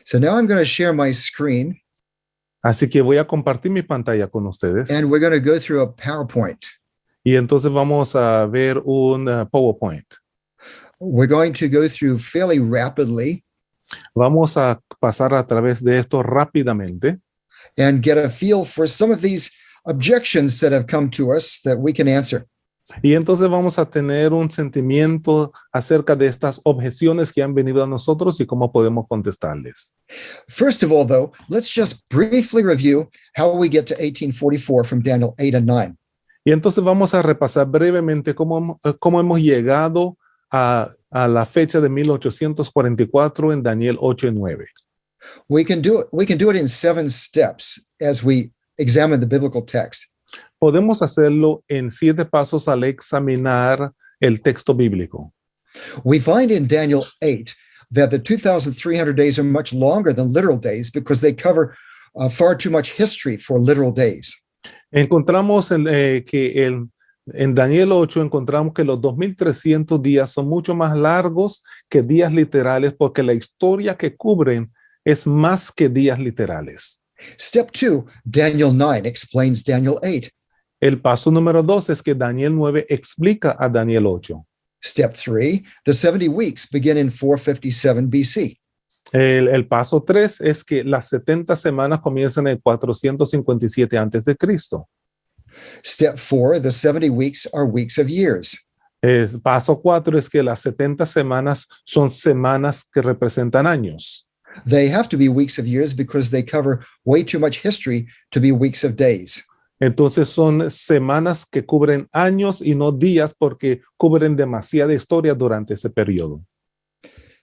So now I'm going to share my screen. Así que voy a compartir mi pantalla con ustedes. And we're going to go through a PowerPoint. Y entonces vamos a ver un PowerPoint. We're going to go through fairly rapidly. Vamos a pasar a través de esto rápidamente. And get a feel for some of these objections that have come to us that we can answer. Y entonces vamos a tener un sentimiento acerca de estas objeciones que han venido a nosotros y cómo podemos contestarles. First of all, though, let's just briefly review how we get to 1844 from Daniel 8 and 9. Y entonces vamos a repasar brevemente cómo hemos llegado a la fecha de 1844 en Daniel 8 y 9. We can do it in 7 steps as we examine the biblical text. Podemos hacerlo en 7 pasos al examinar el texto bíblico. We find in Daniel 8 that the 2,300 days are much longer than literal days because they cover far too much history for literal days. Encontramos en Daniel 8 encontramos que los 2,300 días son mucho más largos que días literales porque la historia que cubren es más que días literales. Step 2, Daniel 9 explains Daniel 8. El paso número 2 es que Daniel 9 explica a Daniel 8. Step 3, the 70 weeks begin in 457 BC. El paso 3 es que las 70 semanas comienzan en 457 antes de Cristo. Step 4, the 70 weeks are weeks of years. El paso 4 es que las 70 semanas son semanas que representan años. They have to be weeks of years because they cover way too much history to be weeks of days. Entonces son semanas que cubren años y no días porque cubren demasiada historia durante ese periodo.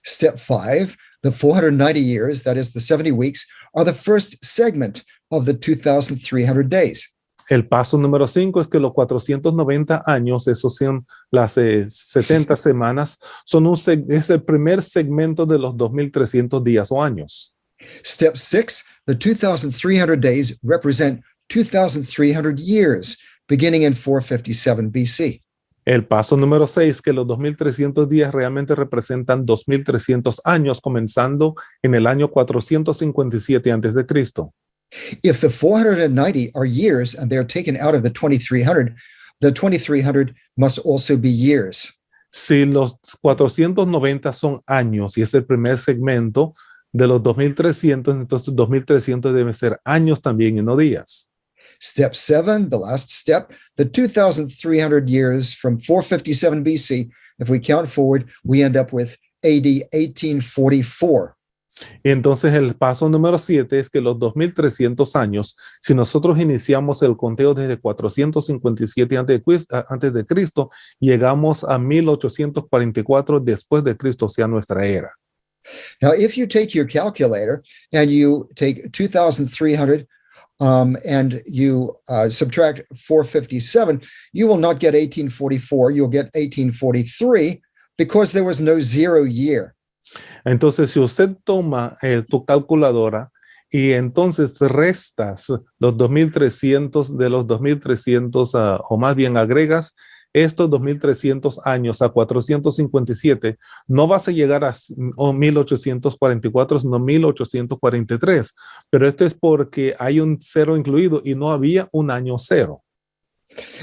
Step 5, the 490 years, that is the 70 weeks, are the first segment of the 2,300 days. El paso número 5 es que los 490 años, esos son las 70 semanas, es el primer segmento de los 2,300 días o años. Step 6, the 2,300 days represent 2,300 years, beginning in 457 BC. El paso número 6, que los 2,300 días realmente representan 2,300 años, comenzando en el año 457 antes de Cristo. If the 490 are years and they're taken out of the 2,300 must also be years. Si los 490 son años y es el primer segmento de los 2,300, entonces 2,300 deben ser años también y no días. Step 7, the last step, the 2,300 years from 457 BC, if we count forward, we end up with AD 1844. Entonces el paso número 7 es que los 2,300 años, si nosotros iniciamos el conteo desde 457 antes de Cristo, llegamos a 1844 después de Cristo, o sea, nuestra era. Now, if you take your calculator and you take 2,300 and you subtract 457, you will not get 1844, you'll get 1843 because there was no 0 year. Entonces, si usted toma tu calculadora y entonces restas los 2,300 de los 2,300 o más bien agregas estos 2,300 años a 457, no vas a llegar a 1844, sino 1843. Pero esto es porque hay un 0 incluido y no había un año 0.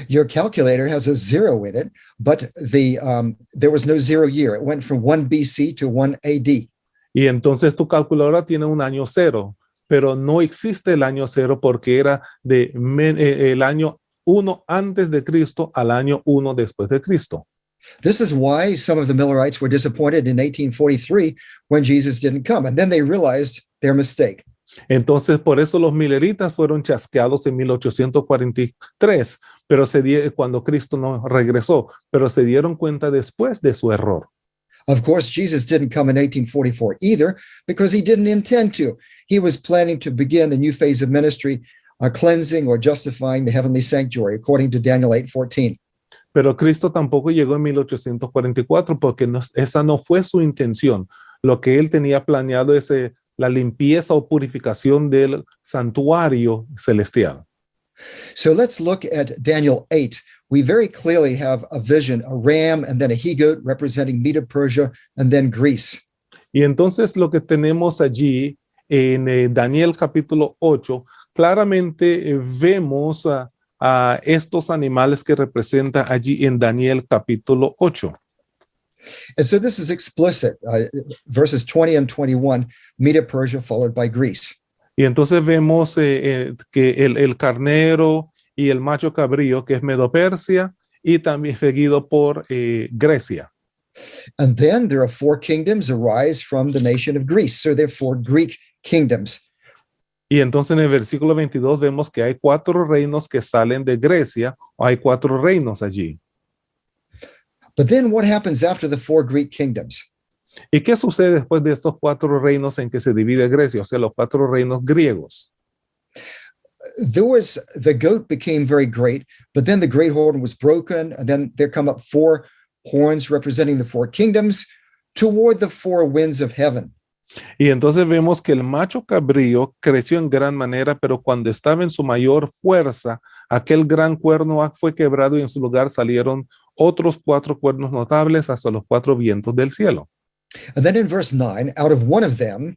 Your calculator has a 0 in it, but there was no 0 year. It went from 1 BC to 1 AD. Y entonces tu calculadora tiene un año 0, pero no existe el año 0 porque era el año 1 antes de Cristo al año 1 después de Cristo. This is why some of the Millerites were disappointed in 1843 when Jesus didn't come, and then they realized their mistake. Entonces, por eso los mileritas fueron chasqueados en 1843, pero cuando Cristo no regresó, pero se dieron cuenta después de su error. Of course, Jesus didn't come in 1844 either because he didn't intend to. He was planning to begin a new phase of ministry, cleansing or justifying the heavenly sanctuary, according to Daniel 8:14. Pero Cristo tampoco llegó en 1844 porque esa no fue su intención. Lo que él tenía planeado es la limpieza o purificación del santuario celestial. So let's look at Daniel 8. We very clearly have a vision, a ram and then a he-goat representing Medo-Persia and then Greece. Y entonces lo que tenemos allí en Daniel capítulo 8, claramente vemos a estos animales que representa allí en Daniel capítulo 8. And so this is explicit. Verses 20 and 21, Medo-Persia followed by Greece. Y entonces vemos que el carnero y el macho cabrío, que es Medo-Persia, y también seguido por Grecia. And then there are four kingdoms arise from the nation of Greece. So there are four Greek kingdoms. Y entonces en el versículo 22 vemos que hay 4 reinos que salen de Grecia, o hay 4 reinos allí. But then what happens after the four Greek kingdoms? ¿Y qué sucede después de estos 4 reinos en que se divide Grecia? O sea, los 4 reinos griegos. The goat became very great, but then the great horn was broken, and then there come up 4 horns representing the 4 kingdoms toward the 4 winds of heaven. Y entonces vemos que el macho cabrío creció en gran manera, pero cuando estaba en su mayor fuerza, aquel gran cuerno fue quebrado y en su lugar salieron otros 4 cuernos notables hasta los 4 vientos del cielo. And then in verse 9, out of one of them,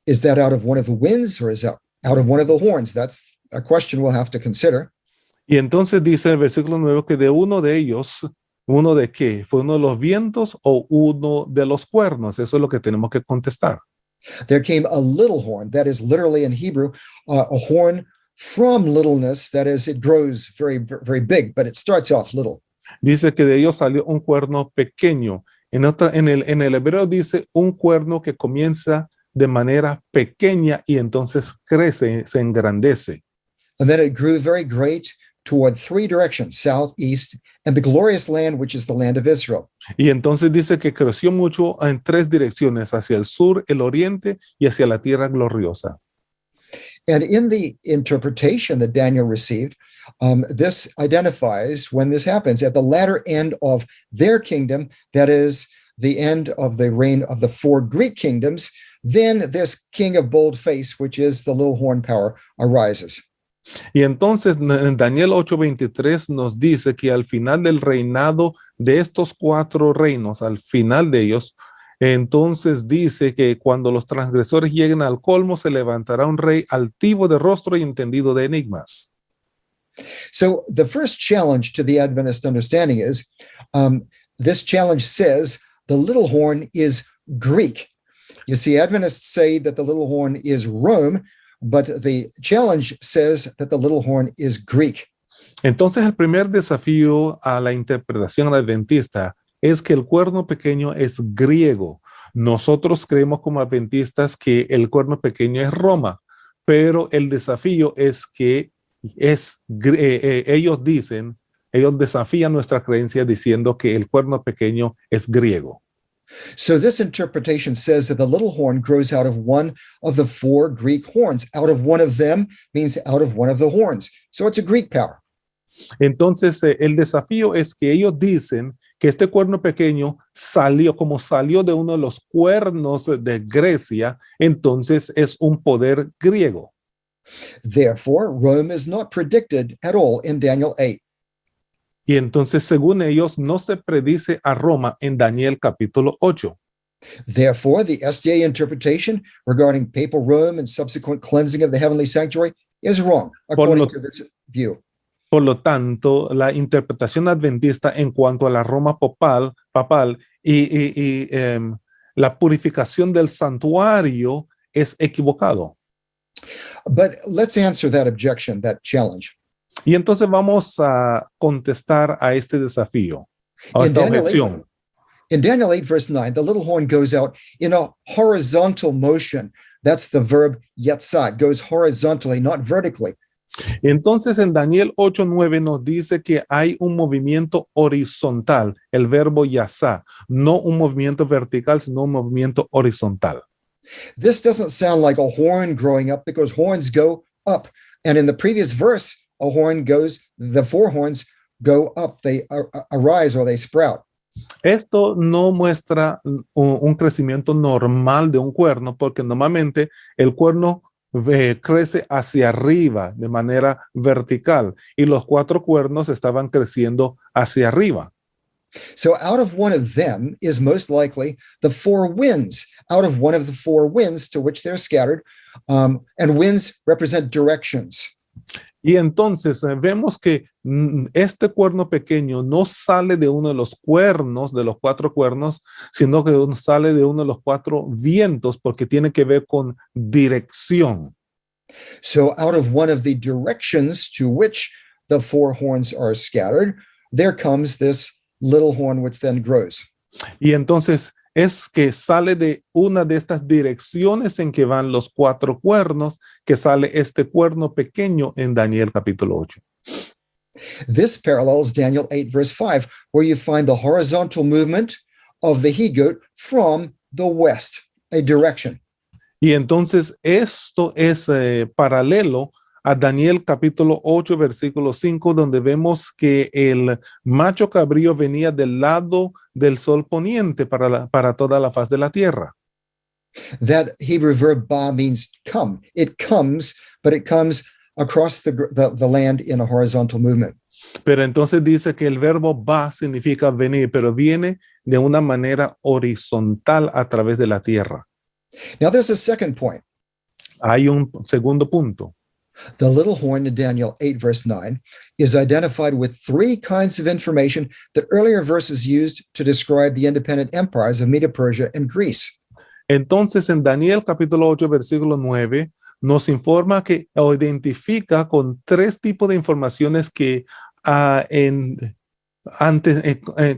is that out of one of the winds or is that out of one of the horns? That's a question we'll have to consider. Y entonces dice el versículo 9 que de uno de ellos, ¿uno de qué? ¿Fue uno de los vientos o uno de los cuernos? Eso es lo que tenemos que contestar. There came a little horn, that is literally in Hebrew, a horn from littleness, that is, it grows very, very big, but it starts off little. Dice que de ellos salió un cuerno pequeño. En el hebreo dice un cuerno que comienza de manera pequeña y entonces crece, se engrandece. And then it grew very great toward 3 directions, south, east, and the glorious land, which is the land of Israel. Y entonces dice que creció mucho en 3 direcciones, hacia el sur, el oriente y hacia la tierra gloriosa. And in the interpretation that Daniel received, this identifies when this happens at the latter end of their kingdom, that is the end of the reign of the 4 Greek kingdoms, then this king of bold face, which is the little horn power, arises. Y entonces en Daniel 8:23 nos dice que al final del reinado de estos 4 reinos, al final de ellos, entonces dice que cuando los transgresores lleguen al colmo, se levantará un rey altivo de rostro y entendido de enigmas. So the first challenge to the Adventist understanding is, this challenge says the little horn is Greek. You see, Adventists say that the little horn is Rome, but the challenge says that the little horn is Greek. Entonces el primer desafío a la interpretación adventista es que el cuerno pequeño es griego. Nosotros creemos como adventistas que el cuerno pequeño es Roma, pero el desafío es que ellos desafían nuestra creencia diciendo que el cuerno pequeño es griego. So this interpretation says that the little horn grows out of one of the 4 Greek horns. Out of one of them means out of one of the horns. So it's a Greek power. Entonces el desafío es que ellos dicen que este cuerno pequeño salió de uno de los cuernos de Grecia, entonces es un poder griego. Therefore, Rome is not predicted at all in Daniel 8. Y entonces, según ellos, no se predice a Roma en Daniel capítulo 8. Therefore, the SDA interpretation regarding papal Rome and subsequent cleansing of the heavenly sanctuary is wrong, according to this view. Por lo tanto, la interpretación adventista en cuanto a la Roma papal y la purificación del santuario es equivocado. But let's answer that objection, that challenge. Y entonces vamos a contestar a este desafío, a esta objeción. In Daniel 8, verse 9, the little horn goes out in a horizontal motion. That's the verb yetzah. It goes horizontally, not vertically. Entonces en Daniel 8:9 nos dice que hay un movimiento horizontal, el verbo yasá, no un movimiento vertical, sino un movimiento horizontal. This doesn't sound like a horn growing up because horns go up. And in the previous verse, the 4 horns go up, they arise or they sprout. Esto no muestra un crecimiento normal de un cuerno, porque normalmente el cuerno crece hacia arriba de manera vertical y los 4 cuernos estaban creciendo hacia arriba. So out of one of them is most likely the four winds, out of one of the four winds to which they're scattered. And winds represent directions. Y entonces vemos que este cuerno pequeño no sale de uno de los cuernos, de los cuatro cuernos, sino que sale de uno de los cuatro vientos porque tiene que ver con dirección. So out of one of the directions to which the four horns are scattered, there comes this little horn which then grows. Y entonces es que sale de una de estas direcciones en que van los cuatro cuernos, que sale este cuerno pequeño en Daniel capítulo 8. This parallels Daniel 8, verse 5, where you find the horizontal movement of the he-goat from the west, a direction. Y entonces esto es paralelo a Daniel capítulo 8, versículo 5, donde vemos que el macho cabrío venía del lado del sol poniente para toda la faz de la tierra. That Hebrew verb ba means come. It comes, but it comes across the land in a horizontal movement. Pero entonces dice que el verbo va significa venir, pero viene de una manera horizontal a través de la tierra. Now there's a second point. Hay un segundo punto. The little horn in Daniel 8, verse 9, is identified with three kinds of information that earlier verses used to describe the independent empires of Medo Persia and Greece. Entonces, en Daniel capítulo 8, versículo 9, nos informa que o identifica con tres tipos de informaciones que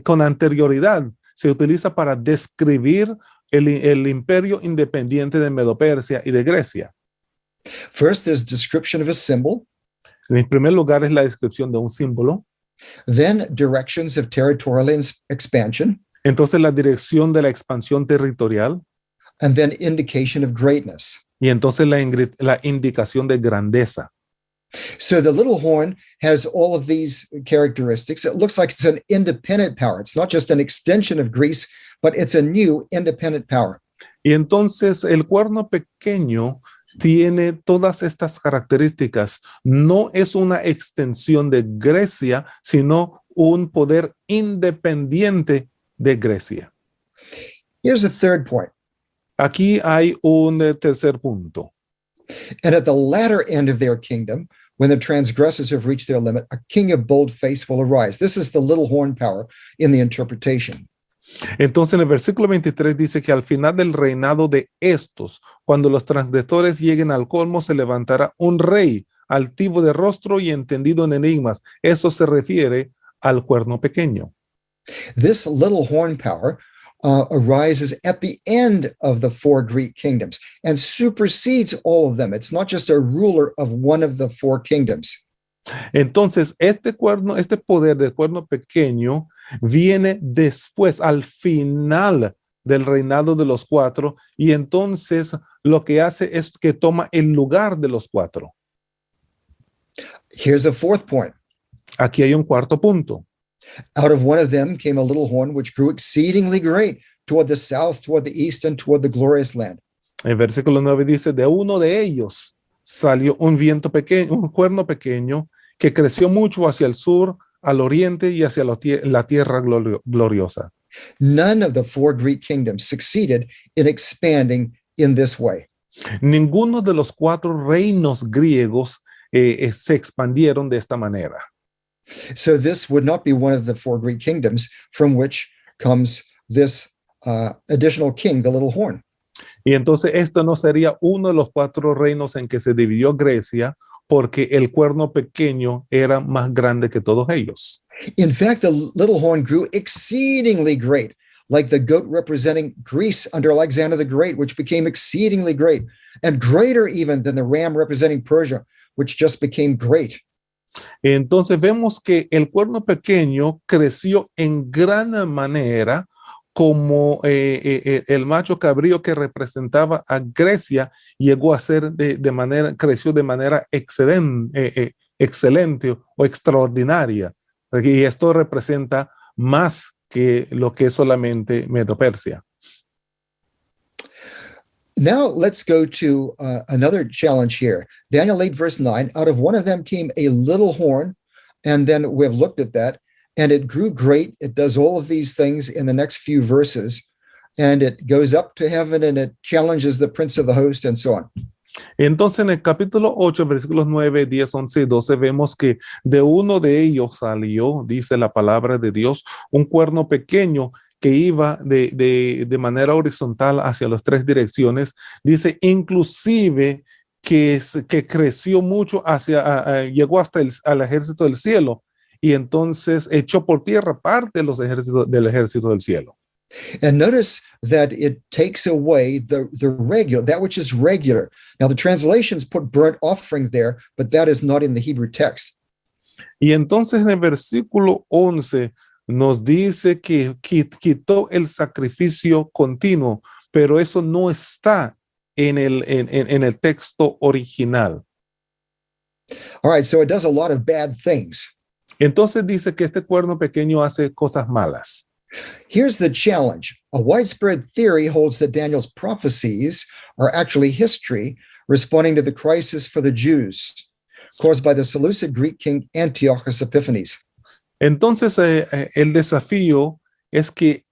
con anterioridad se utiliza para describir el imperio independiente de Medo-Persia y de Grecia. First, there's description of a symbol. En primer lugar es la descripción de un símbolo. Then, directions of territorial expansion. Entonces la dirección de la expansión territorial. And then indication of greatness. Y entonces la indicación de grandeza. So the little horn has all of these characteristics. It looks like it's an independent power. It's not just an extension of Greece, but it's a new independent power. Y entonces el cuerno pequeño tiene todas estas características. No es una extensión de Grecia, sino un poder independiente de Grecia. Here's a third point. Aquí hay un tercer punto. And at the latter end of their kingdom, when the transgressors have reached their limit, a king of bold face will arise. This is the little horn power in the interpretation. Entonces en el versículo 23 dice que al final del reinado de estos, cuando los transgresores lleguen al colmo, se levantará un rey altivo de rostro y entendido en enigmas. Eso se refiere al cuerno pequeño. This little horn power arises at the end of the four Greek kingdoms and supersedes all of them. It's not just a ruler of one of the four kingdoms. Entonces, este poder del cuerno pequeño viene después, al final del reinado de los cuatro, y entonces lo que hace es que toma el lugar de los cuatro. Here's a fourth point. Aquí hay un cuarto punto. Out of one of them came a little horn which grew exceedingly great toward the south, toward the east, and toward the glorious land. El versículo 9 dice, de uno de ellos salió un viento pequeño, un cuerno pequeño que creció mucho hacia el sur, al oriente y hacia la tierra gloriosa. None of the four Greek kingdoms succeeded in expanding in this way. Ninguno de los cuatro reinos griegos se expandieron de esta manera. So this would not be one of the four Greek kingdoms from which comes this additional king, the little horn. Y entonces esto no sería uno de los cuatro reinos en que se dividió Grecia, porque el cuerno pequeño era más grande que todos ellos. In fact, the little horn grew exceedingly great, like the goat representing Greece under Alexander the Great, which became exceedingly great, and greater even than the ram representing Persia, which just became great. Entonces vemos que el cuerno pequeño creció en gran manera como el macho cabrío que representaba a Grecia llegó a ser creció de manera excelente o extraordinaria. Y esto representa más que lo que es solamente Medo-Persia. Now let's go to another challenge here. Daniel 8, verse 9, out of one of them came a little horn, and then we've looked at that, and it grew great. It does all of these things in the next few verses, and it goes up to heaven and it challenges the prince of the host and so on. Entonces en el capítulo 8, versículos 9, 10, 11 y 12 vemos que de uno de ellos salió, dice la palabra de Dios, un cuerno pequeño que iba de manera horizontal hacia las tres direcciones. Dice inclusive que creció mucho llegó hasta al ejército del cielo y entonces echó por tierra parte de los del ejército del cielo. And notice that it takes away the regular, that which is regular. Now the translations put burnt offering there, but that is not in the Hebrew text. Y entonces en el versículo 11 nos dice que quitó el sacrificio continuo, pero eso no está en el texto original. All right, so it does a lot of bad things. Entonces dice que este cuerno pequeño hace cosas malas. Here's the challenge. A widespread theory holds that Daniel's prophecies are actually history responding to the crisis for the Jews caused by the Seleucid Greek king Antiochus Epiphanes. Entonces, el desafío es que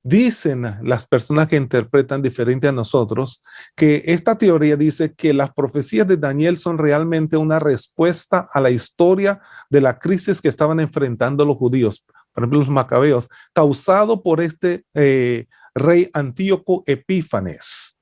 dicen las personas que interpretan diferente a nosotros que esta teoría dice que las profecías de Daniel son realmente una respuesta a la historia de la crisis que estaban enfrentando los judíos, por ejemplo los macabeos, causado por este rey Antíoco Epífanes.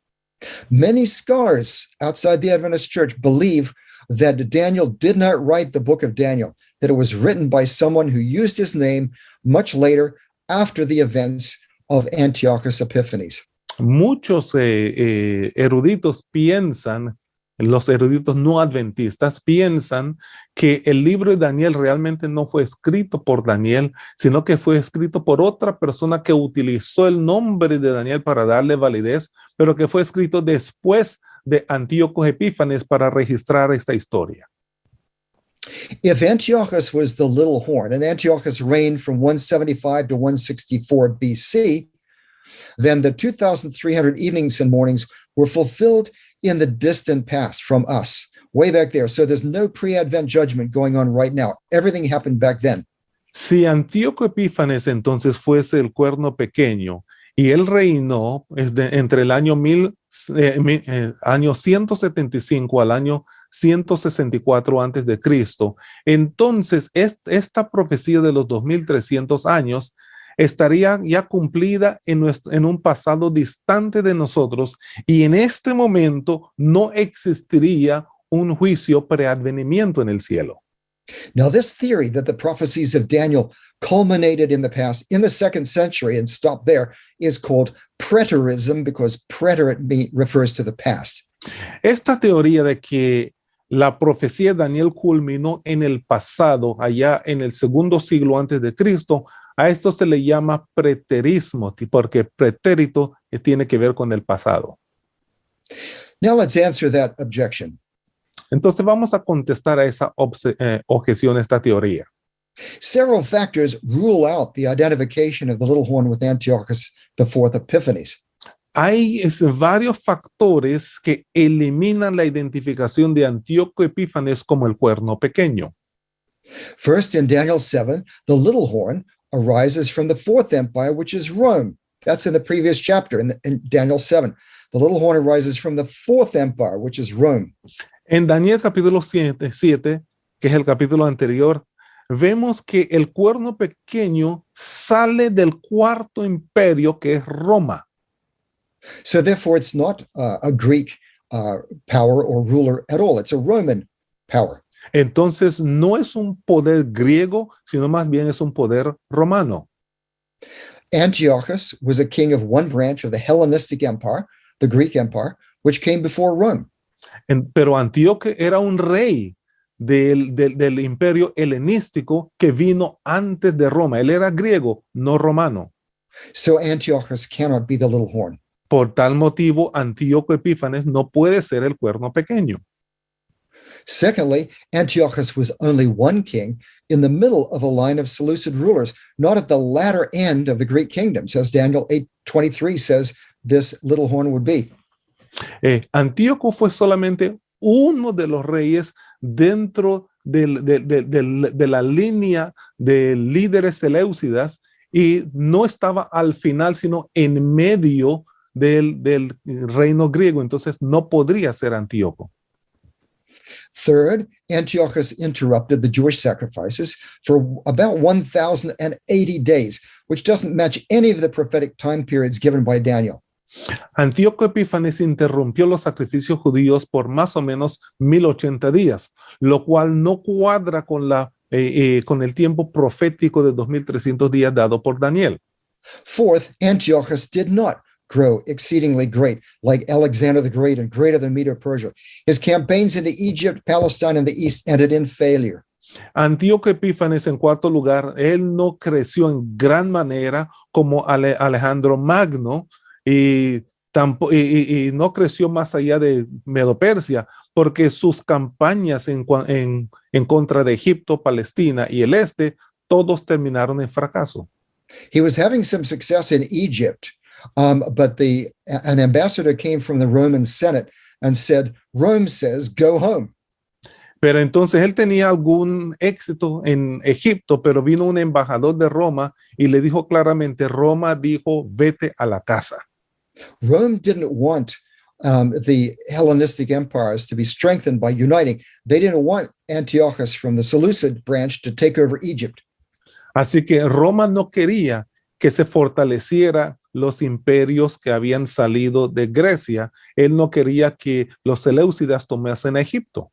Many scholars outside the Adventist Church believe that Daniel did not write the book of Daniel, that it was written by someone who used his name much later after the events of Antiochus Epiphanes. Muchos eruditos piensan, los eruditos no adventistas piensan que el libro de Daniel realmente no fue escrito por Daniel, sino que fue escrito por otra persona que utilizó el nombre de Daniel para darle validez, pero que fue escrito después de Antíoco Epífanes para registrar esta historia. If Antiochus was the little horn, and Antiochus reigned from 175 to 164 BC, then the 2,300 evenings and mornings were fulfilled in the distant past from us, way back there. So there's no pre-Advent judgment going on right now. Everything happened back then. Si Antíoco Epífanes entonces fuese el cuerno pequeño y él reinó entre el año 175 al año 164 antes de Cristo, entonces esta profecía de los 2300 años estaría ya cumplida en un pasado distante de nosotros y en este momento no existiría un juicio preadvenimiento en el cielo. Now, this theory that the prophecies of Daniel culminated in the past, in the 2nd century, and stopped there, is called preterism, because preterite refers to the past. Esta teoría de que la profecía de Daniel culminó en el pasado, allá en el 2º siglo antes de Cristo, a esto se le llama preterismo, porque pretérito tiene que ver con el pasado. Now let's answer that objection. Entonces vamos a contestar a esa objeción, esta teoría. Several factors rule out the identification of the little horn with Antiochus IV Epiphanes. Hay varios factores que eliminan la identificación de Antíoco Epífanes como el cuerno pequeño. First, in Daniel 7, the little horn arises from the 4th empire, which is Rome. That's in the previous chapter, in Daniel 7. The little horn arises from the 4th empire, which is Rome. En Daniel capítulo 7, que es el capítulo anterior, vemos que el cuerno pequeño sale del 4º imperio, que es Roma. So therefore, it's not a Greek power or ruler at all. It's a Roman power. Entonces, no es un poder griego, sino más bien es un poder romano. Antiochus was a king of one branch of the Hellenistic Empire, the Greek Empire, which came before Rome. Pero Antíoco era un rey del imperio helenístico que vino antes de Roma. Él era griego, no romano. So Antiochus cannot be the little horn. Por tal motivo, Antíoco Epífanes no puede ser el cuerno pequeño. Secondly, Antiochus was only one king in the middle of a line of Seleucid rulers, not at the latter end of the Greek kingdoms, as Daniel 8:23 says this little horn would be. Antíoco fue solamente uno de los reyes dentro de la línea de líderes seleucidas y no estaba al final, sino en medio del reino griego. Entonces no podría ser Antíoco. Third, Antiochus interrupted the Jewish sacrifices for about 1,080 days, which doesn't match any of the prophetic time periods given by Daniel. Antíoco Epífanes interrumpió los sacrificios judíos por más o menos 1080 días, lo cual no cuadra con el tiempo profético de 2300 días dado por Daniel. Fourth, Antiochus did not grow exceedingly great like Alexander the Great and greater than Medo-Persia. His campaigns into Egypt, Palestine, and the East ended in failure. Antíoco Epífanes, en cuarto lugar, él no creció en gran manera como Alejandro Magno y no creció más allá de Medo-Persia, porque sus campañas en contra de Egipto, Palestina y el este, todos terminaron en fracaso. He was having some success in Egypt, but an ambassador came from the Roman Senate and said, Rome says, go home. Pero entonces él tenía algún éxito en Egipto, pero vino un embajador de Roma y le dijo claramente, Roma dijo, vete a la casa. Rome didn't want the Hellenistic empires to be strengthened by uniting. They didn't want Antiochus from the Seleucid branch to take over Egypt. Así que Roma no quería que se fortaleciera los imperios que habían salido de Grecia. Él no quería que los seleucidas tomasen Egipto.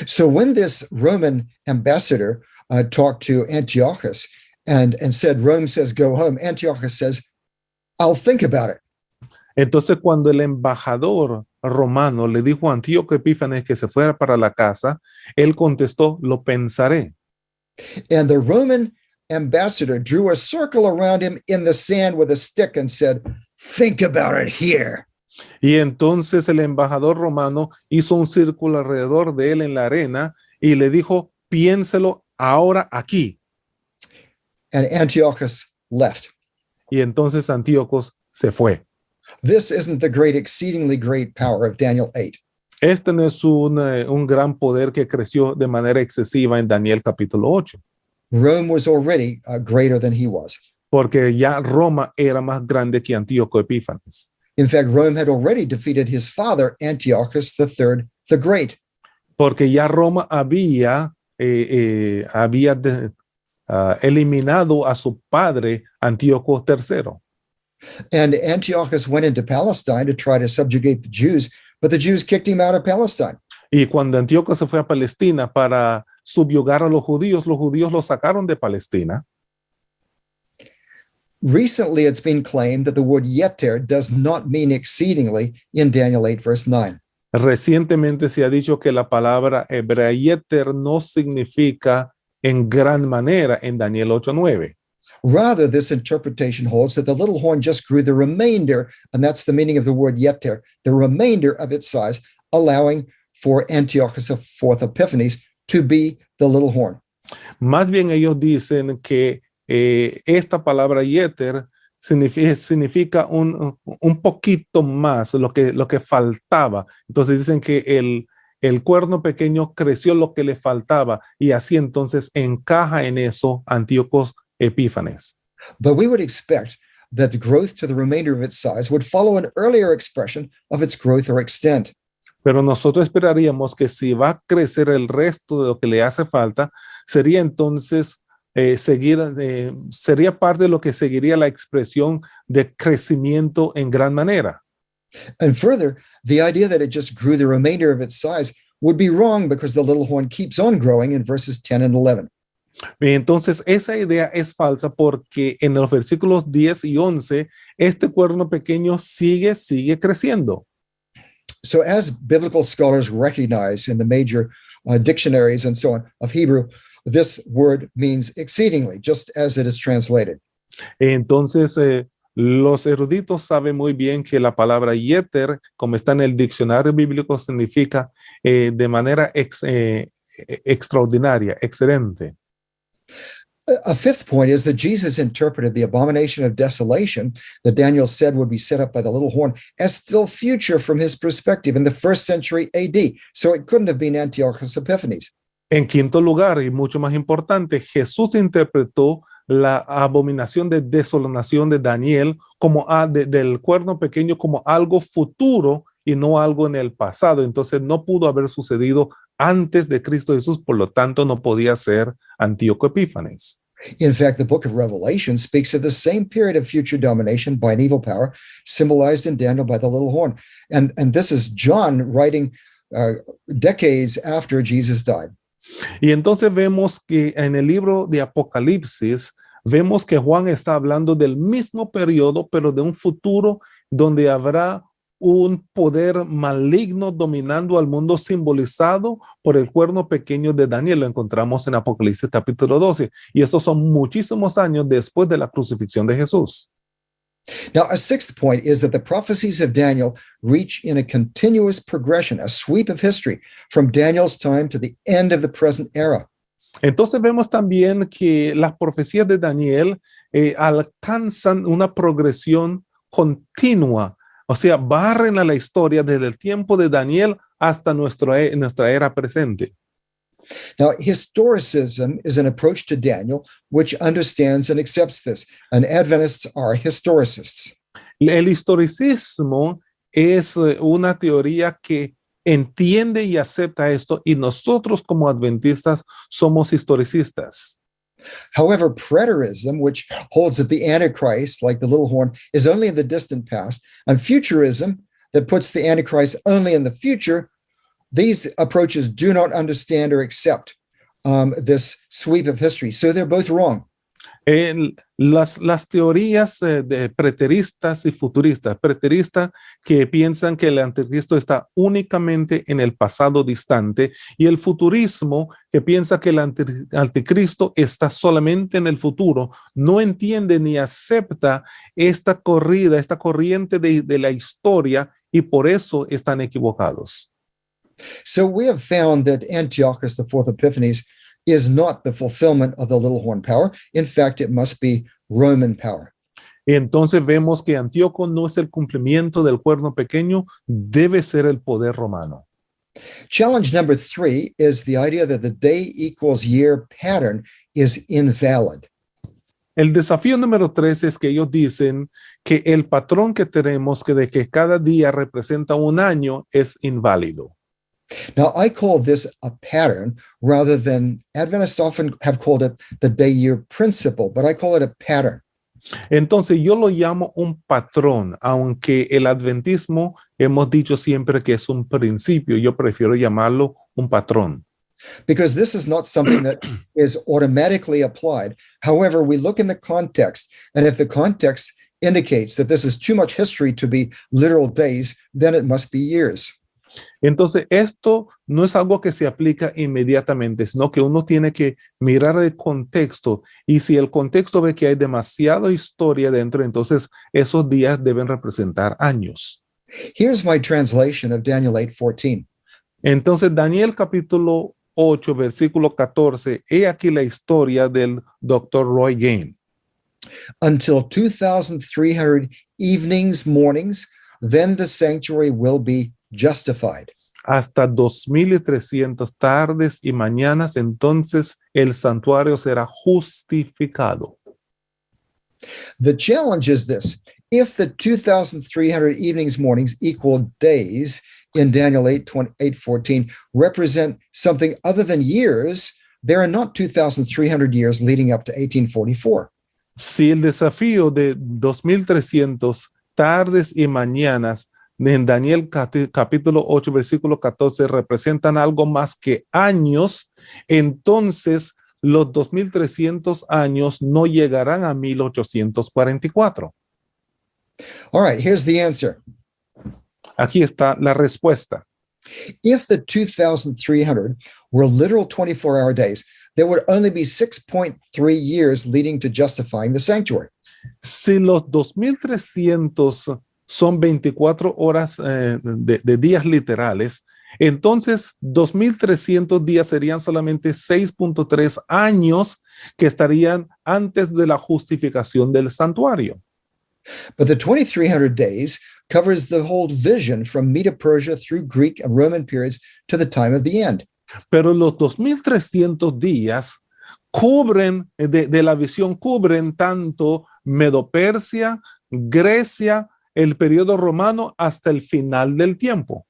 So when this Roman ambassador talked to Antiochus and said, Rome says, go home, Antiochus says, I'll think about it. Entonces, cuando el embajador romano le dijo a Antíoco Epífanes que se fuera para la casa, él contestó, lo pensaré. And the Roman ambassador drew a circle around him in the sand with a stick and said, think about it here. Y entonces el embajador romano hizo un círculo alrededor de él en la arena y le dijo, piénselo ahora aquí. And Antiochus left. Y entonces Antíoco se fue. This isn't the great, exceedingly great power of Daniel 8. Este no es un gran poder que creció de manera excesiva en Daniel capítulo 8. Rome was already greater than he was. Porque ya Roma era más grande que Antíoco Epífanes. In fact, Rome had already defeated his father, Antiochus III the Great. Porque ya Roma había eliminado a su padre, Antíoco III. And Antiochus went into Palestine to try to subjugate the Jews, but the Jews kicked him out of Palestine. Y cuando Antíoco se fue a Palestina para subyugar a los judíos lo sacaron de Palestina. Recently, it's been claimed that the word yeter does not mean exceedingly in Daniel 8, verse 9. Recientemente se ha dicho que la palabra hebrea yeter no significa en gran manera en Daniel 8:9. Rather, this interpretation holds that the little horn just grew the remainder, and that's the meaning of the word yeter, the remainder of its size, allowing for Antiochus IV Epiphanes to be the little horn. Más bien ellos dicen que esta palabra yeter significa un poquito más, lo que faltaba. Entonces dicen que el cuerno pequeño creció lo que le faltaba y así entonces encaja en eso Antíoco Epífanes. But we would expect that the growth to the remainder of its size would follow an earlier expression of its growth or extent. Pero nosotros esperaríamos que si va a crecer el resto de lo que le hace falta, sería entonces sería parte de lo que seguiría la expresión de crecimiento en gran manera. And further, the idea that it just grew the remainder of its size would be wrong because the little horn keeps on growing in verses 10 and 11. Entonces, esa idea es falsa porque en los versículos 10 y 11, este cuerno pequeño sigue creciendo. So as biblical scholars recognize in the major dictionaries and so on of Hebrew, this word means exceedingly, just as it is translated. Entonces, los eruditos saben muy bien que la palabra yeter, como está en el diccionario bíblico, significa de manera extraordinaria, excelente. A fifth point is that Jesus interpreted the abomination of desolation that Daniel said would be set up by the little horn as still future from his perspective in the 1st century AD. So it couldn't have been Antiochus Epiphanes. En quinto lugar, y mucho más importante, Jesús interpretó la abominación de desolación de Daniel como del cuerno pequeño como algo futuro y no algo en el pasado. Entonces no pudo haber sucedido antes de Cristo Jesús, por lo tanto no podía ser Antíoco Epífanes. In fact, the book of Revelation speaks of the same period of future domination by an evil power, symbolized in Daniel by the little horn. And this is John writing decades after Jesus died. Y entonces vemos que en el libro de Apocalipsis, vemos que Juan está hablando del mismo periodo, pero de un futuro donde habrá un poder maligno dominando al mundo simbolizado por el cuerno pequeño de Daniel. Lo encontramos en Apocalipsis capítulo 12. Y estos son muchísimos años después de la crucifixión de Jesús. Now, a sixth point is that the prophecies of Daniel reach in a continuous progression, a sweep of history from Daniel's time to the end of the present era. Entonces vemos también que las profecías de Daniel alcanzan una progresión continua, o sea, barren a la historia desde el tiempo de Daniel hasta nuestra era presente. Now, historicism is an approach to Daniel which understands and accepts this, and Adventists are historicists. El historicismo es una teoría que entiende y acepta esto, y nosotros como adventistas somos historicistas. However, preterism, which holds that the Antichrist, like the little horn, is only in the distant past, and futurism, that puts the Antichrist only in the future, these approaches do not understand or accept this sweep of history. So they're both wrong. Las teorías de preteristas y futuristas, preterista que piensan que el anticristo está únicamente en el pasado distante, y el futurismo que piensa que el anticristo está solamente en el futuro, no entiende ni acepta esta corriente de la historia, y por eso están equivocados. So we have found that Antiochus IV Epiphanes is not the fulfillment of the little horn power. In fact, it must be Roman power. Entonces vemos que Antíoco no es el cumplimiento del cuerno pequeño, debe ser el poder romano. Challenge number 3 is the idea that the day equals year pattern is invalid. El desafío número 3 es que ellos dicen que el patrón que tenemos, que de que cada día representa un año, es inválido. Now, I call this a pattern rather than, Adventists often have called it the day-year principle, but I call it a pattern. Entonces yo lo llamo un patrón, aunque el adventismo hemos dicho siempre que es un principio, yo prefiero llamarlo un patrón. Because this is not something that is automatically applied. However, we look in the context, and if the context indicates that this is too much history to be literal days, then it must be years. Entonces, esto no es algo que se aplica inmediatamente, sino que uno tiene que mirar el contexto, y si el contexto ve que hay demasiada historia dentro, entonces esos días deben representar años. Here's my translation of Daniel 8:14. Entonces, Daniel capítulo 8, versículo 14, he aquí la historia del Dr. Roy Gane. Until 2,300 evenings, mornings, then the sanctuary will be justified. Hasta 2,300 tardes y mañanas, entonces el santuario será justificado. The challenge is this: if the 2,300 evenings, mornings equal days in Daniel 8:14 represent something other than years, there are not 2,300 years leading up to 1844. Si el desafío de 2,300 tardes y mañanas en Daniel capítulo 8, versículo 14 representan algo más que años, entonces los 2,300 años no llegarán a 1844. All right, here's the answer. Aquí está la respuesta. If the 2,300 were literal 24-hour days, there would only be 6.3 years leading to justifying the sanctuary. Si los 2,300 son 24 horas de días literales, entonces 2,300 días serían solamente 6.3 años que estarían antes de la justificación del santuario. But the 2,300 days covers the whole vision from Medo-Persia through Greek and Roman periods to the time of the end. Pero los 2300 días cubren, de la visión, cubren tanto Medo-Persia, Grecia, el periodo romano hasta el final del tiempo.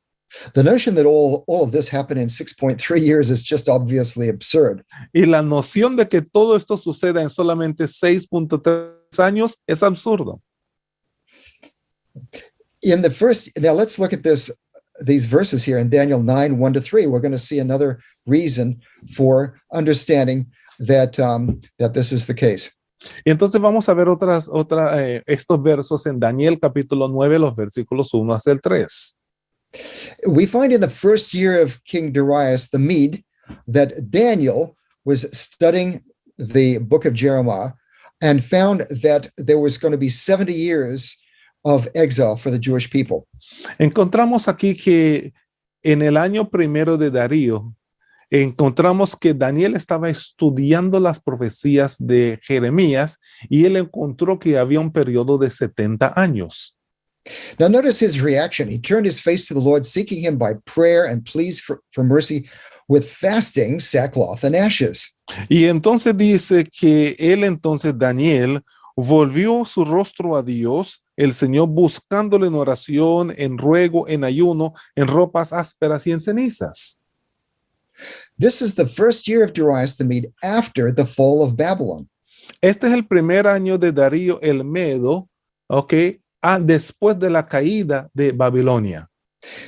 The notion that all of this happened in 6.3 years is just obviously absurd. Y la noción de que todo esto suceda en solamente 6.3 años es absurdo. In the first, now let's look at these verses here in Daniel 9, 1-3. We're going to see another reason for understanding that this is the case. Y entonces vamos a ver estos versos en Daniel capítulo 9, los versículos 1 hasta el 3. We find in the first year of King Darius the Mede that Daniel was studying the book of Jeremiah and found that there was going to be 70 years of exile for the Jewish people. Encontramos aquí que en el año primero de Darío, encontramos que Daniel estaba estudiando las profecías de Jeremías y él encontró que había un periodo de 70 años. Now notice his reaction. He turned his face to the Lord, seeking him by prayer and pleas for mercy with fasting, sackcloth, and ashes. Y entonces dice que Daniel, volvió su rostro a Dios, el Señor, buscándole en oración, en ruego, en ayuno, en ropas ásperas y en cenizas. This is the first year of Darius the Mede after the fall of Babylon. Este es el primer año de Darío el Medo, después de la caída de Babilonia.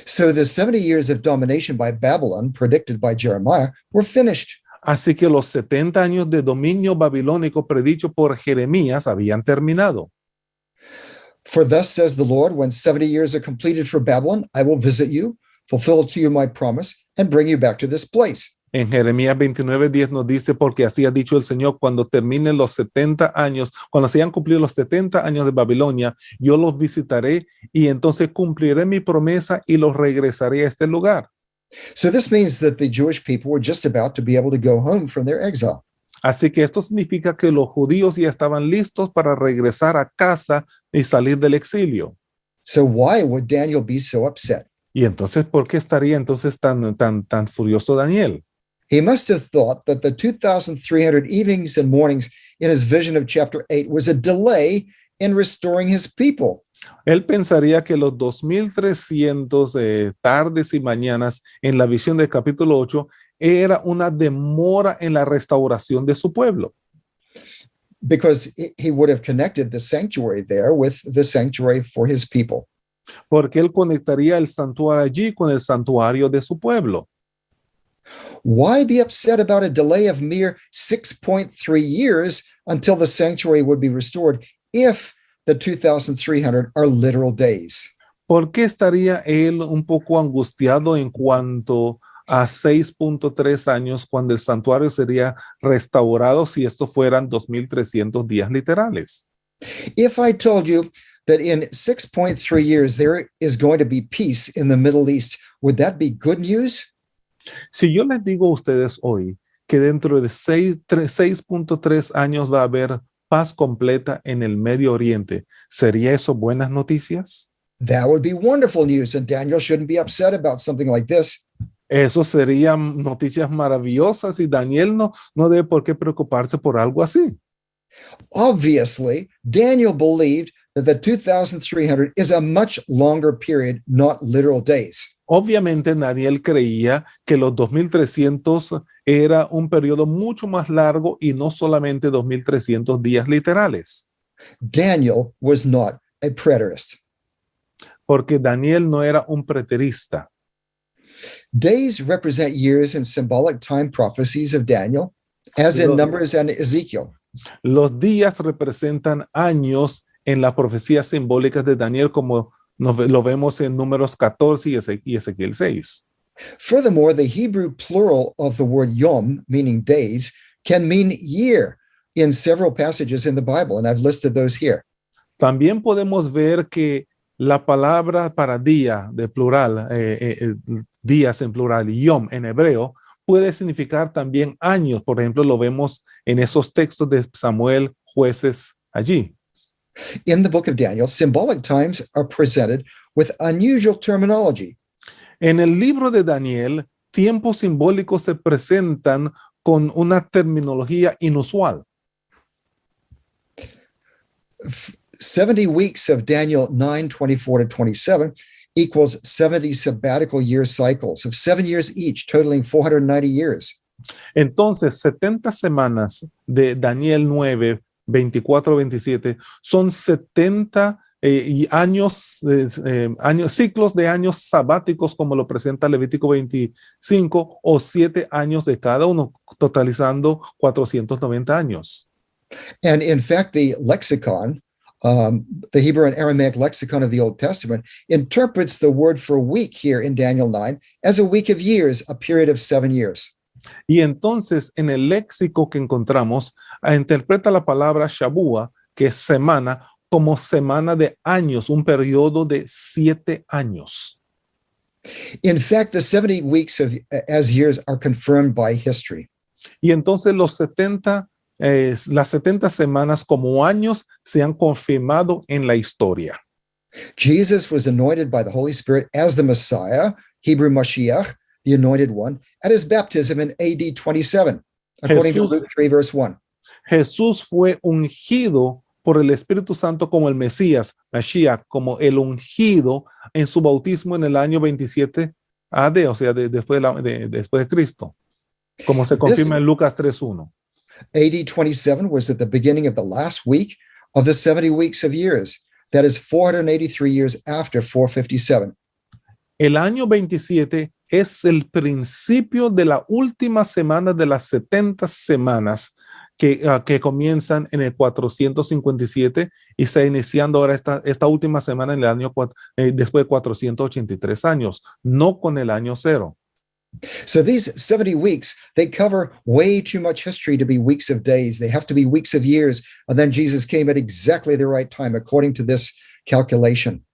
So the 70 years of domination by Babylon, predicted by Jeremiah, were finished. Así que los 70 años de dominio babilónico predicho por Jeremías habían terminado. For thus says the Lord, when 70 years are completed for Babylon, I will visit you, fulfill to you my promise, and bring you back to this place. En Jeremías 29:10 nos dice, porque así ha dicho el Señor, cuando terminen los 70 años, cuando se hayan cumplido los 70 años de Babilonia, yo los visitaré y entonces cumpliré mi promesa y los regresaré a este lugar. So this means that the Jewish people were just about to be able to go home from their exile. Así que esto significa que los judíos ya estaban listos para regresar a casa y salir del exilio. So why would Daniel be so upset? Y entonces, ¿por qué estaría entonces tan furioso Daniel? He must have thought that the 2,300 evenings and mornings in his vision of chapter 8 was a delay in restoring his people. Él pensaría que los 2300 tardes y mañanas en la visión del capítulo 8 era una demora en la restauración de su pueblo. Because he would have connected the sanctuary there with the sanctuary for his people. Porque él conectaría el santuario allí con el santuario de su pueblo. Why be upset about a delay of mere 6.3 years until the sanctuary would be restored if the 2,300 are literal days? ¿Por qué estaría él un poco angustiado en cuanto a 6.3 años cuando el santuario sería restaurado si estos fueran 2,300 días literales? If I told you that in 6.3 years there is going to be peace in the Middle East, would that be good news? Si yo les digo a ustedes hoy que dentro de 6.3 años va a haber paz completa en el Medio Oriente, ¿sería eso buenas noticias? That would be wonderful news, and Daniel shouldn't be upset about something like this. Eso serían noticias maravillosas y Daniel no debe por qué preocuparse por algo así. Obviously, Daniel believed that the 2,300 is a much longer period, not literal days. Obviamente Daniel creía que los 2,300 era un periodo mucho más largo y no solamente 2,300 días literales. Daniel was not a preterist. Porque Daniel no era un preterista. Days represent years in symbolic time prophecies of Daniel, as in Numbers and Ezekiel. Los días representan años en las profecías simbólicas de Daniel, como lo vemos en Números 14 y Ezequiel 6. Furthermore, the Hebrew plural of the word yom, meaning days, can mean year in several passages in the Bible, and I've listed those here. También podemos ver que la palabra para día de plural, días en plural, yom en hebreo, puede significar también años. Por ejemplo, lo vemos en esos textos de Samuel, Jueces, allí. In the book of Daniel, symbolic times are presented with unusual terminology. En el libro de Daniel, tiempos simbólicos se presentan con una terminología inusual. 70 weeks of Daniel 9:24 to 27 equals 70 sabbatical year cycles of 7 years each, totaling 490 years. Entonces, 70 semanas de Daniel 9, 24, 27 son 70 ciclos de años sabáticos, como lo presenta Levítico 25, o 7 años de cada uno, totalizando 490 años. And in fact, the lexicon, the Hebrew and Aramaic lexicon of the Old Testament, interprets the word for week here in Daniel 9 as a week of years, a period of 7 years. Y entonces, en el léxico que encontramos, interpreta la palabra Shabua, que es semana, como semana de años, un periodo de 7 años. In fact, the 70 weeks as years are confirmed by history. Y entonces las 70 semanas como años se han confirmado en la historia. Jesus was anointed by the Holy Spirit as the Messiah, Hebrew Mashiach, the anointed one, at his baptism in AD 27, according to Luke 3, verse 1. Jesús fue ungido por el Espíritu Santo como el Mesías, Mashiach, como el ungido en su bautismo en el año 27 AD, o sea, después de Cristo, como se confirma en Lucas 3:1. AD 27 was at the beginning of the last week of the 70 weeks of years. That is 483 years after 457. El año 27 es el principio de la última semana de las 70 semanas que comienzan en el 457 y está iniciando ahora esta última semana en el año después de 483 años, no con el año 0. So these 70 weeks, they cover way too much history to be weeks of days. They have to be weeks of years. And then Jesus came at exactly the right time, according to this calculation.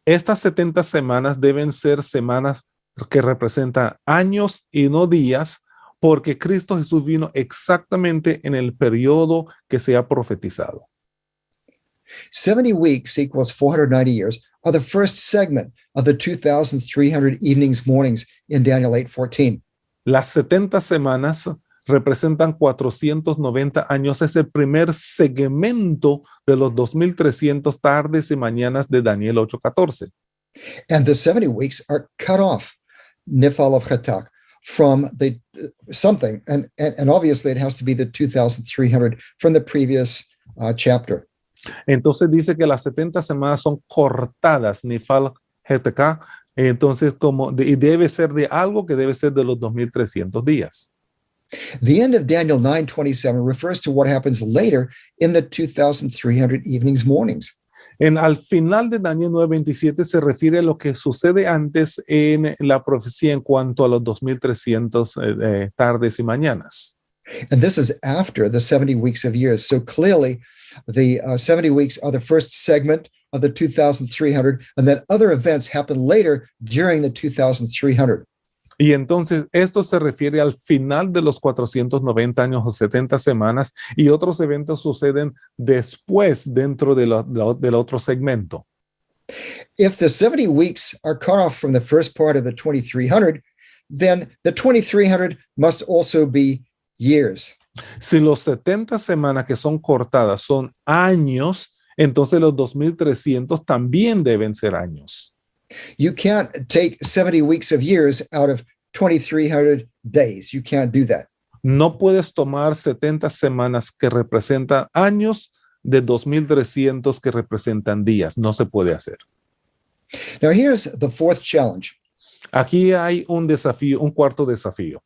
Estas 70 semanas deben ser semanas que representan años y no días, porque Cristo Jesús vino exactamente en el periodo que se ha profetizado. 70 weeks equals 490 years are the first segment of the 2,300 evenings, mornings in Daniel 8:14. Las 70 semanas representan 490 años. Es el primer segmento de los 2,300 tardes y mañanas de Daniel 8:14. And the 70 weeks are cut off, Nifal of Chatak, from the something. And obviously it has to be the 2,300 from the previous chapter. Entonces dice que las 70 semanas son cortadas, Nifal GTK, entonces y debe ser de algo que debe ser de los 2,300 días. The end of Daniel 9:27 refers to what happens later in the 2,300 evenings, mornings. Al final de Daniel 9:27 se refiere a lo que sucede antes en la profecía en cuanto a los 2,300 tardes y mañanas. And this is after the 70 weeks of years. So clearly, the 70 weeks are the first segment of the 2,300, and then other events happen later during the 2,300. Y entonces esto se refiere al final de los 490 años o 70 semanas, y otros eventos suceden después dentro del otro segmento. If the 70 weeks are cut off from the first part of the 2,300, then the 2,300 must also be years. Si los 70 semanas que son cortadas son años, entonces los 2,300 también deben ser años. You can't take 70 weeks of years out of 2,300 days. You can't do that. No puedes tomar 70 semanas que representan años de 2,300 que representan días. No se puede hacer. Now here's the fourth challenge. Aquí hay un desafío, un cuarto desafío.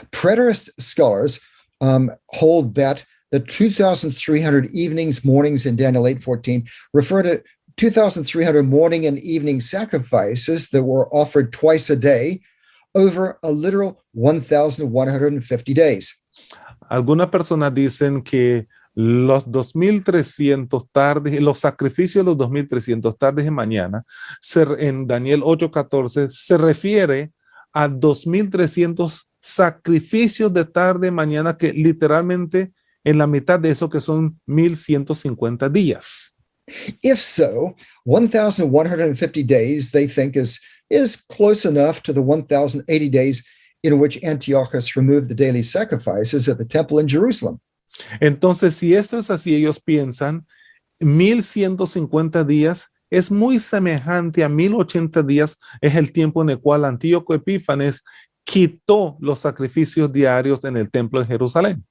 Preterist scholars hold that the 2,300 evenings, mornings in Daniel 8:14 refer to 2,300 morning and evening sacrifices that were offered twice a day over a literal 1,150 days. Algunas personas dicen que los 2,300 tardes, los sacrificios de los 2,300 tardes y mañana, en Daniel 8:14, se refiere a 2,300 sacrificios de tarde y mañana, que literalmente en la mitad de eso, que son 1,150 días. If so, 1,150 days they think is is close enough to the 1,080 days in which Antiochus removed the daily sacrifices at the temple in Jerusalem. Entonces, si esto es así, ellos piensan, 1150 días es muy semejante a 1080 días, es el tiempo en el cual Antíoco Epífanes quitó los sacrificios diarios en el templo de Jerusalén.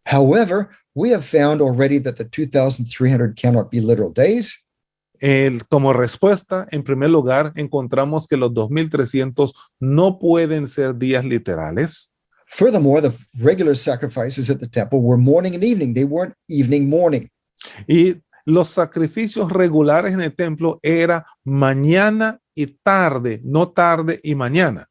However, we have found already that the 2,300 cannot be literal days. Como respuesta, en primer lugar, encontramos que los 2300 no pueden ser días literales. Furthermore, the regular sacrifices at the temple were morning and evening. They weren't evening, morning. Y los sacrificios regulares en el templo era mañana y tarde, no tarde y mañana.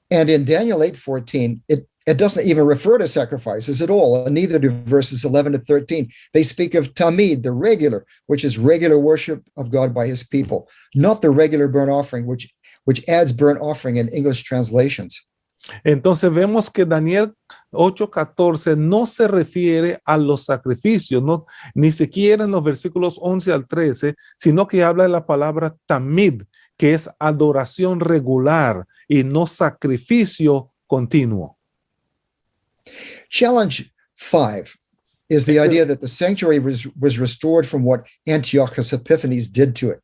And in Daniel 8:14, it doesn't even refer to sacrifices at all, and neither do verses 11 to 13. They speak of tamid, the regular, which is regular worship of God by his people, not the regular burnt offering, which adds burnt offering in English translations. Entonces vemos que Daniel 8:14 no se refiere a los sacrificios, no, ni siquiera en los versículos 11 al 13, sino que habla de la palabra tamid, que es adoración regular y no sacrificio continuo. Challenge 5 is the idea that the sanctuary was restored from what Antiochus Epiphanes did to it.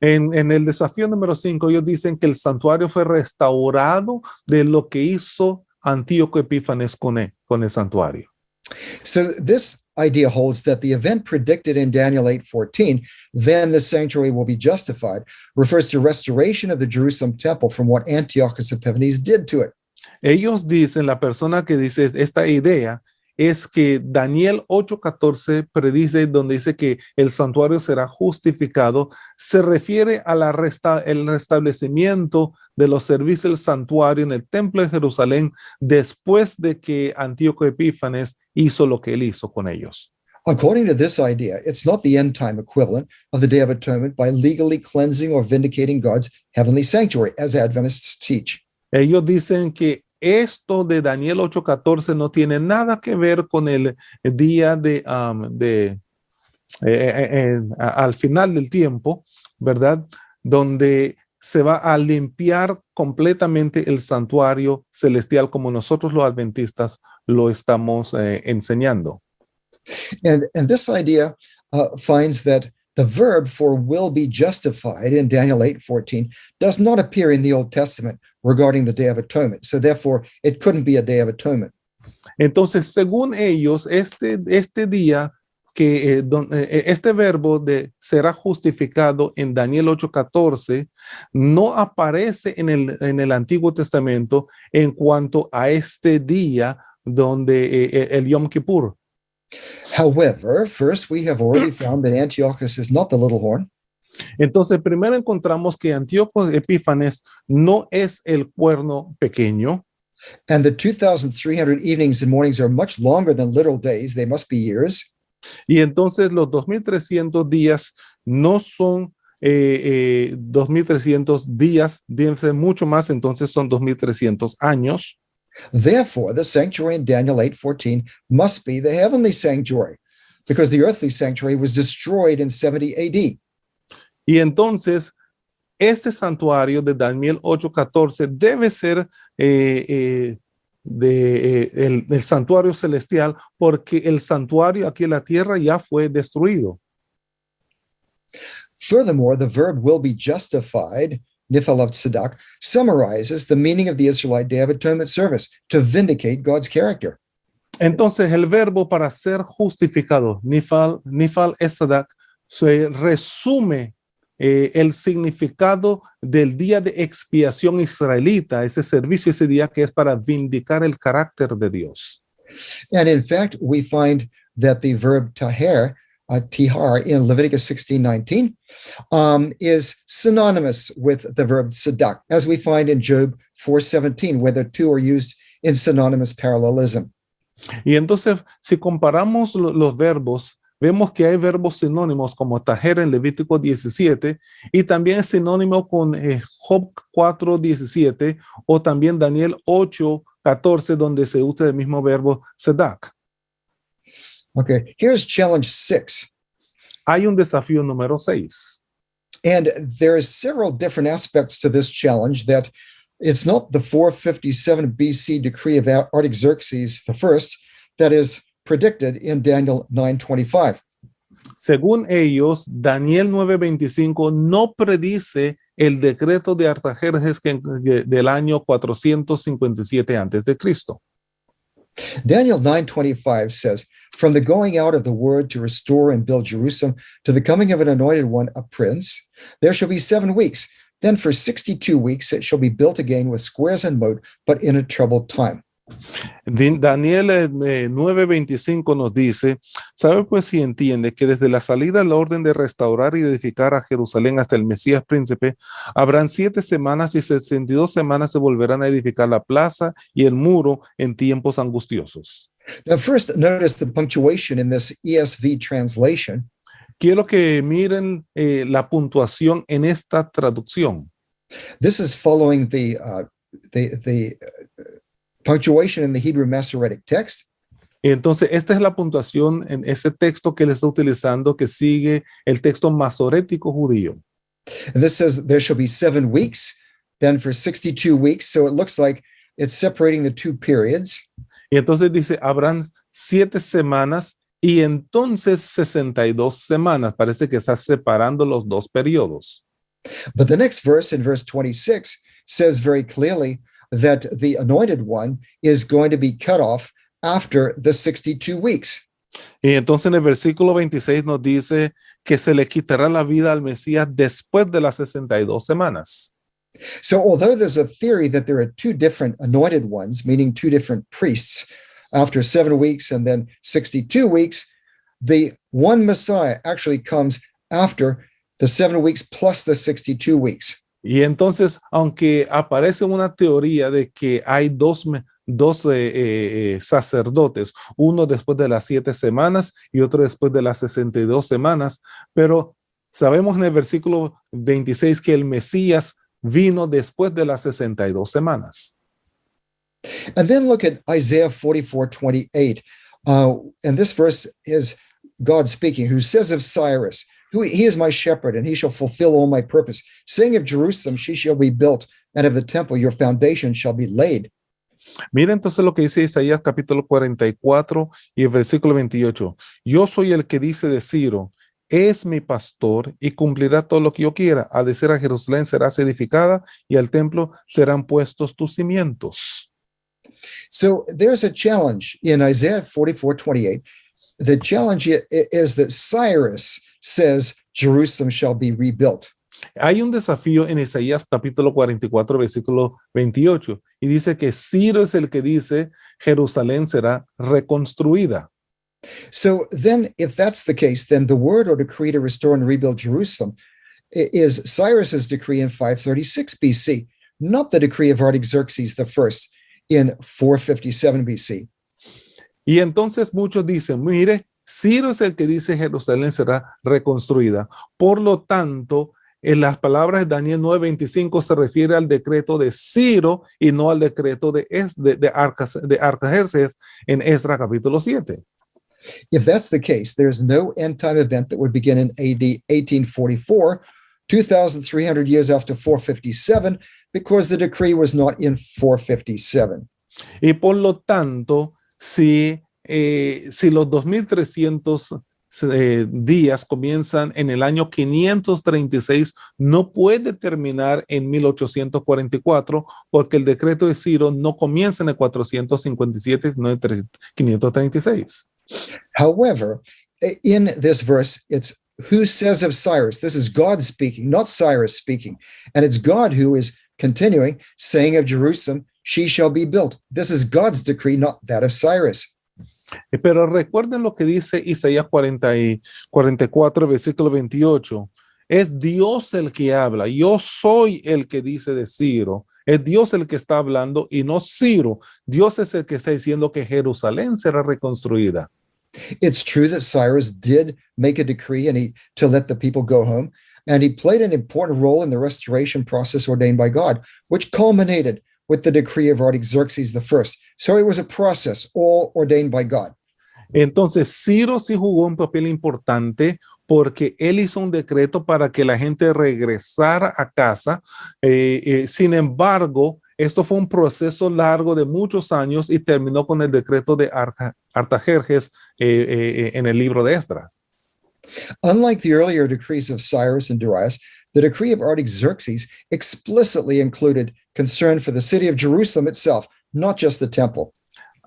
En el desafío número 5, ellos dicen que el santuario fue restaurado de lo que hizo Antíoco Epífanes con el santuario. So this idea holds that the event predicted in Daniel 8:14, then the sanctuary will be justified, refers to restoration of the Jerusalem temple from what Antiochus Epiphanes did to it. Ellos dicen, la persona que dice esta idea es que Daniel 8:14 predice, donde dice que el santuario será justificado, se refiere a el restablecimiento de los servicios del santuario en el templo de Jerusalén después de que Antíoco Epífanes hizo lo que él hizo con ellos. According to this idea, it's not the end time equivalent of the Day of Atonement by legally cleansing or vindicating God's heavenly sanctuary, as Adventists teach. Ellos dicen que esto de Daniel 8:14 no tiene nada que ver con el día al final del tiempo, ¿verdad? Donde se va a limpiar completamente el santuario celestial como nosotros los adventistas lo estamos enseñando. And this idea finds that the verb for will be justified in Daniel 8:14 does not appear in the Old Testament regarding the Day of Atonement. So therefore, it couldn't be a Day of Atonement. Entonces, según ellos, este día este verbo de será justificado en Daniel 8:14 no aparece en el Antiguo Testamento en cuanto a este día donde el Yom Kippur. However, first we have already found that Antiochus is not the little horn. Entonces, primero encontramos que Antíoco Epífanes no es el cuerno pequeño. And the 2,300 evenings and mornings are much longer than literal days. They must be years. Y entonces los 2300 días no son 2300 días, deben ser mucho más, entonces son 2300 años. Therefore, the sanctuary in Daniel 8:14 must be the heavenly sanctuary, because the earthly sanctuary was destroyed in 70 AD. Y entonces, este santuario de Daniel 8:14 debe ser el santuario celestial, porque el santuario aquí en la tierra ya fue destruido. Furthermore, the verb will be justified, Nifal of Tzedak, summarizes the meaning of the Israelite Day of Atonement service to vindicate God's character. Entonces, el verbo para ser justificado, Nifal Tzedak, se resume el significado del día de expiación israelita, ese servicio, ese día que es para vindicar el carácter de Dios. And in fact, we find that the verb tahar, tihar in Leviticus 16:19 is synonymous with the verb tzedak, as we find in Job 4:17, where the two are used in synonymous parallelism. Y entonces, si comparamos los verbos, vemos que hay verbos sinónimos como tajer en Levítico 17 y también es sinónimo con Job 4:17 o también Daniel 8:14, donde se usa el mismo verbo tzedak. Okay, here's challenge 6. Hay un desafío número 6. And there's several different aspects to this challenge that it's not the 457 BC decree of Artaxerxes I that is predicted in Daniel 9:25. Según ellos, Daniel 9:25 no predice el decreto de Artajerjes del año 457 antes de Cristo. Daniel 9:25 says, "From the going out of the word to restore and build Jerusalem to the coming of an anointed one, a prince, there shall be 7 weeks. Then for 62 weeks it shall be built again with squares and moat, but in a troubled time." Daniel 9:25 nos dice, sabe pues si entiende que desde la salida la orden de restaurar y edificar a Jerusalén hasta el Mesías príncipe, habrán 7 semanas y 62 semanas se volverán a edificar la plaza y el muro en tiempos angustiosos. Now first notice the punctuation in this ESV translation. Quiero que miren la puntuación en esta traducción. This is following the punctuation in the Hebrew Masoretic text. Entonces, esta es la puntuación en ese texto que él está utilizando, que sigue el texto masorético judío. And this says there shall be 7 weeks, then for 62 weeks. So it looks like it's separating the two periods. Y entonces dice, habrán 7 semanas y entonces 62 semanas. Parece que está separando los dos periodos. But the next verse, in verse 26, says very clearly that the anointed one is going to be cut off after the 62 weeks. Y entonces en el versículo 26 nos dice que se le quitará la vida al Mesías después de las 62 semanas. So although there's a theory that there are 2 different anointed ones, meaning 2 different priests, after 7 weeks and then 62 weeks, the one Messiah actually comes after the 7 weeks plus the 62 weeks. Y entonces, aunque aparece una teoría de que hay dos sacerdotes, uno después de las 7 semanas y otro después de las 62 semanas, pero sabemos en el versículo 26 que el Mesías vino después de las 62 semanas. And then look at Isaiah 44:28. And this verse is God speaking, who says of Cyrus, he is my shepherd, and he shall fulfill all my purpose. Saying of Jerusalem, she shall be built, and of the temple, your foundation shall be laid. Mira entonces lo que dice Isaías capítulo 44 y el versículo 28. Yo soy el que dice de Ciro, es mi pastor y cumplirá todo lo que yo quiera. Ha de ser a Jerusalén serás edificada y al templo serán puestos tus cimientos. So there's a challenge in Isaiah 44:28. The challenge is that Cyrus says Jerusalem shall be rebuilt. Hay un desafío en Isaías capítulo 44, versículo 28, y dice que Ciro es el que dice Jerusalén será reconstruida. So then, if that's the case, then the word or decree to restore and rebuild Jerusalem is Cyrus's decree in 536 BC, not the decree of Artaxerxes I in 457 BC. Y entonces muchos dicen, mire, Ciro es el que dice Jerusalén será reconstruida. Por lo tanto, en las palabras de Daniel 9:25 se refiere al decreto de Ciro y no al decreto de Artajerjes en Esdras capítulo 7. If that's the case, there's no end-time event that would begin in AD 1844, 2,300 years after 457, because the decree was not in 457. Y por lo tanto, si los 2300 días comienzan en el año 536, no puede terminar en 1844, porque el decreto de Ciro no comienza en el 457, sino en 536. However, in this verse, it's who says of Cyrus. This is God speaking, not Cyrus speaking. And it's God who is continuing, saying of Jerusalem, she shall be built. This is God's decree, not that of Cyrus. Pero recuerden lo que dice Isaías 44, versículo 28. Es Dios el que habla. Yo soy el que dice de Ciro. Es Dios el que está hablando y no Ciro. Dios es el que está diciendo que Jerusalén será reconstruida. It's true that Cyrus did make a decree to let the people go home, and he played an important role in the restoration process ordained by God, which culminated with the decree of Artaxerxes I. So it was a process all ordained by God. Entonces, Ciro sí jugó un papel importante porque él hizo un decreto para que la gente regresara a casa. Sin embargo, esto fue un proceso largo de muchos años y terminó con el decreto de Artajerjes en el libro de Esdras. Unlike the earlier decrees of Cyrus and Darius, the decree of Artaxerxes explicitly included concern for the city of Jerusalem itself, not just the temple.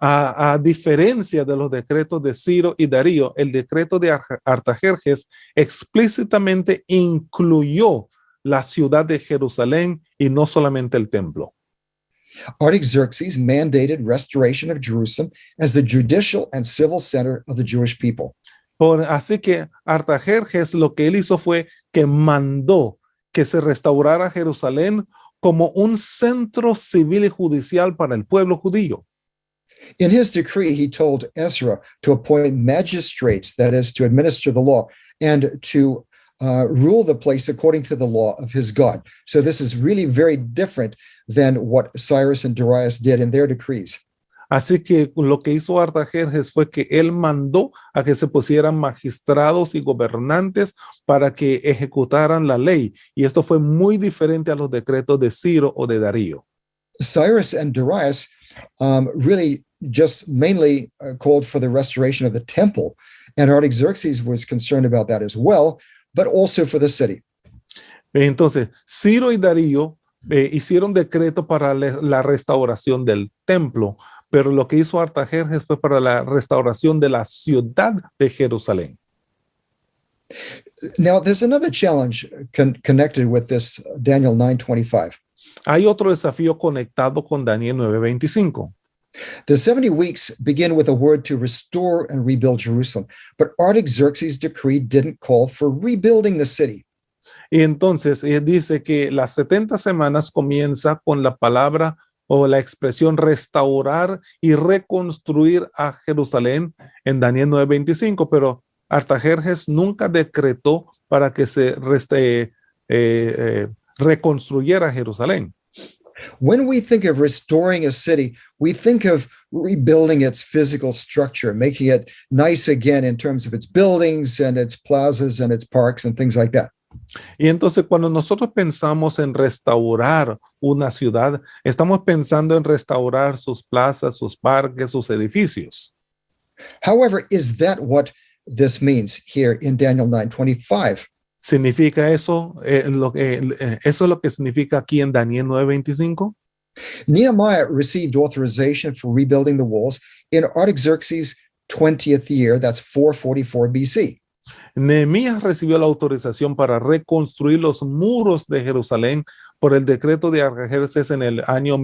A diferencia de los decretos de Ciro y Darío, el decreto de Artajerjes explícitamente incluyó la ciudad de Jerusalén y no solamente el templo. Artaxerxes mandated restoration of Jerusalem as the judicial and civil center of the Jewish people. Así que Artajerjes lo que él hizo fue que mandó que se restaurara Jerusalén como un centro civil y judicial para el pueblo judío. In his decree, he told Ezra to appoint magistrates, that is, to administer the law, and to rule the place according to the law of his God. So this is really very different than what Cyrus and Darius did in their decrees. Así que lo que hizo Artajerjes fue que él mandó a que se pusieran magistrados y gobernantes para que ejecutaran la ley. Y esto fue muy diferente a los decretos de Ciro o de Darío. Cyrus and Darius really just mainly called for the restoration of the temple. And Artaxerxes was concerned about that as well, but also for the city. Entonces, Ciro y Darío hicieron decreto para la restauración del templo, pero lo que hizo Artajerjes fue para la restauración de la ciudad de Jerusalén. Now, there's another challenge connected with this Daniel 9:25. Hay otro desafío conectado con Daniel 9:25. The 70 weeks begin with a word to restore and rebuild Jerusalem, but Artaxerxes' decree didn't call for rebuilding the city. Y entonces dice que las 70 semanas comienza con la palabra o la expresión restaurar y reconstruir a Jerusalén en Daniel 9:25, pero Artajerjes nunca decretó para que se reconstruyera Jerusalén. When we think of restoring a city, we think of rebuilding its physical structure, making it nice again in terms of its buildings and its plazas and its parks and things like that. Y entonces cuando nosotros pensamos en restaurar una ciudad, estamos pensando en restaurar sus plazas, sus parques, sus edificios. However, is that what this means here in Daniel 9:25? ¿Significa eso? ¿Eso es lo que significa aquí en Daniel 9:25? Nehemiah received authorization for rebuilding the walls in Artaxerxes' 20th year, that's 444 BC. Nehemías recibió la autorización para reconstruir los muros de Jerusalén por el decreto de Artajerjes en el año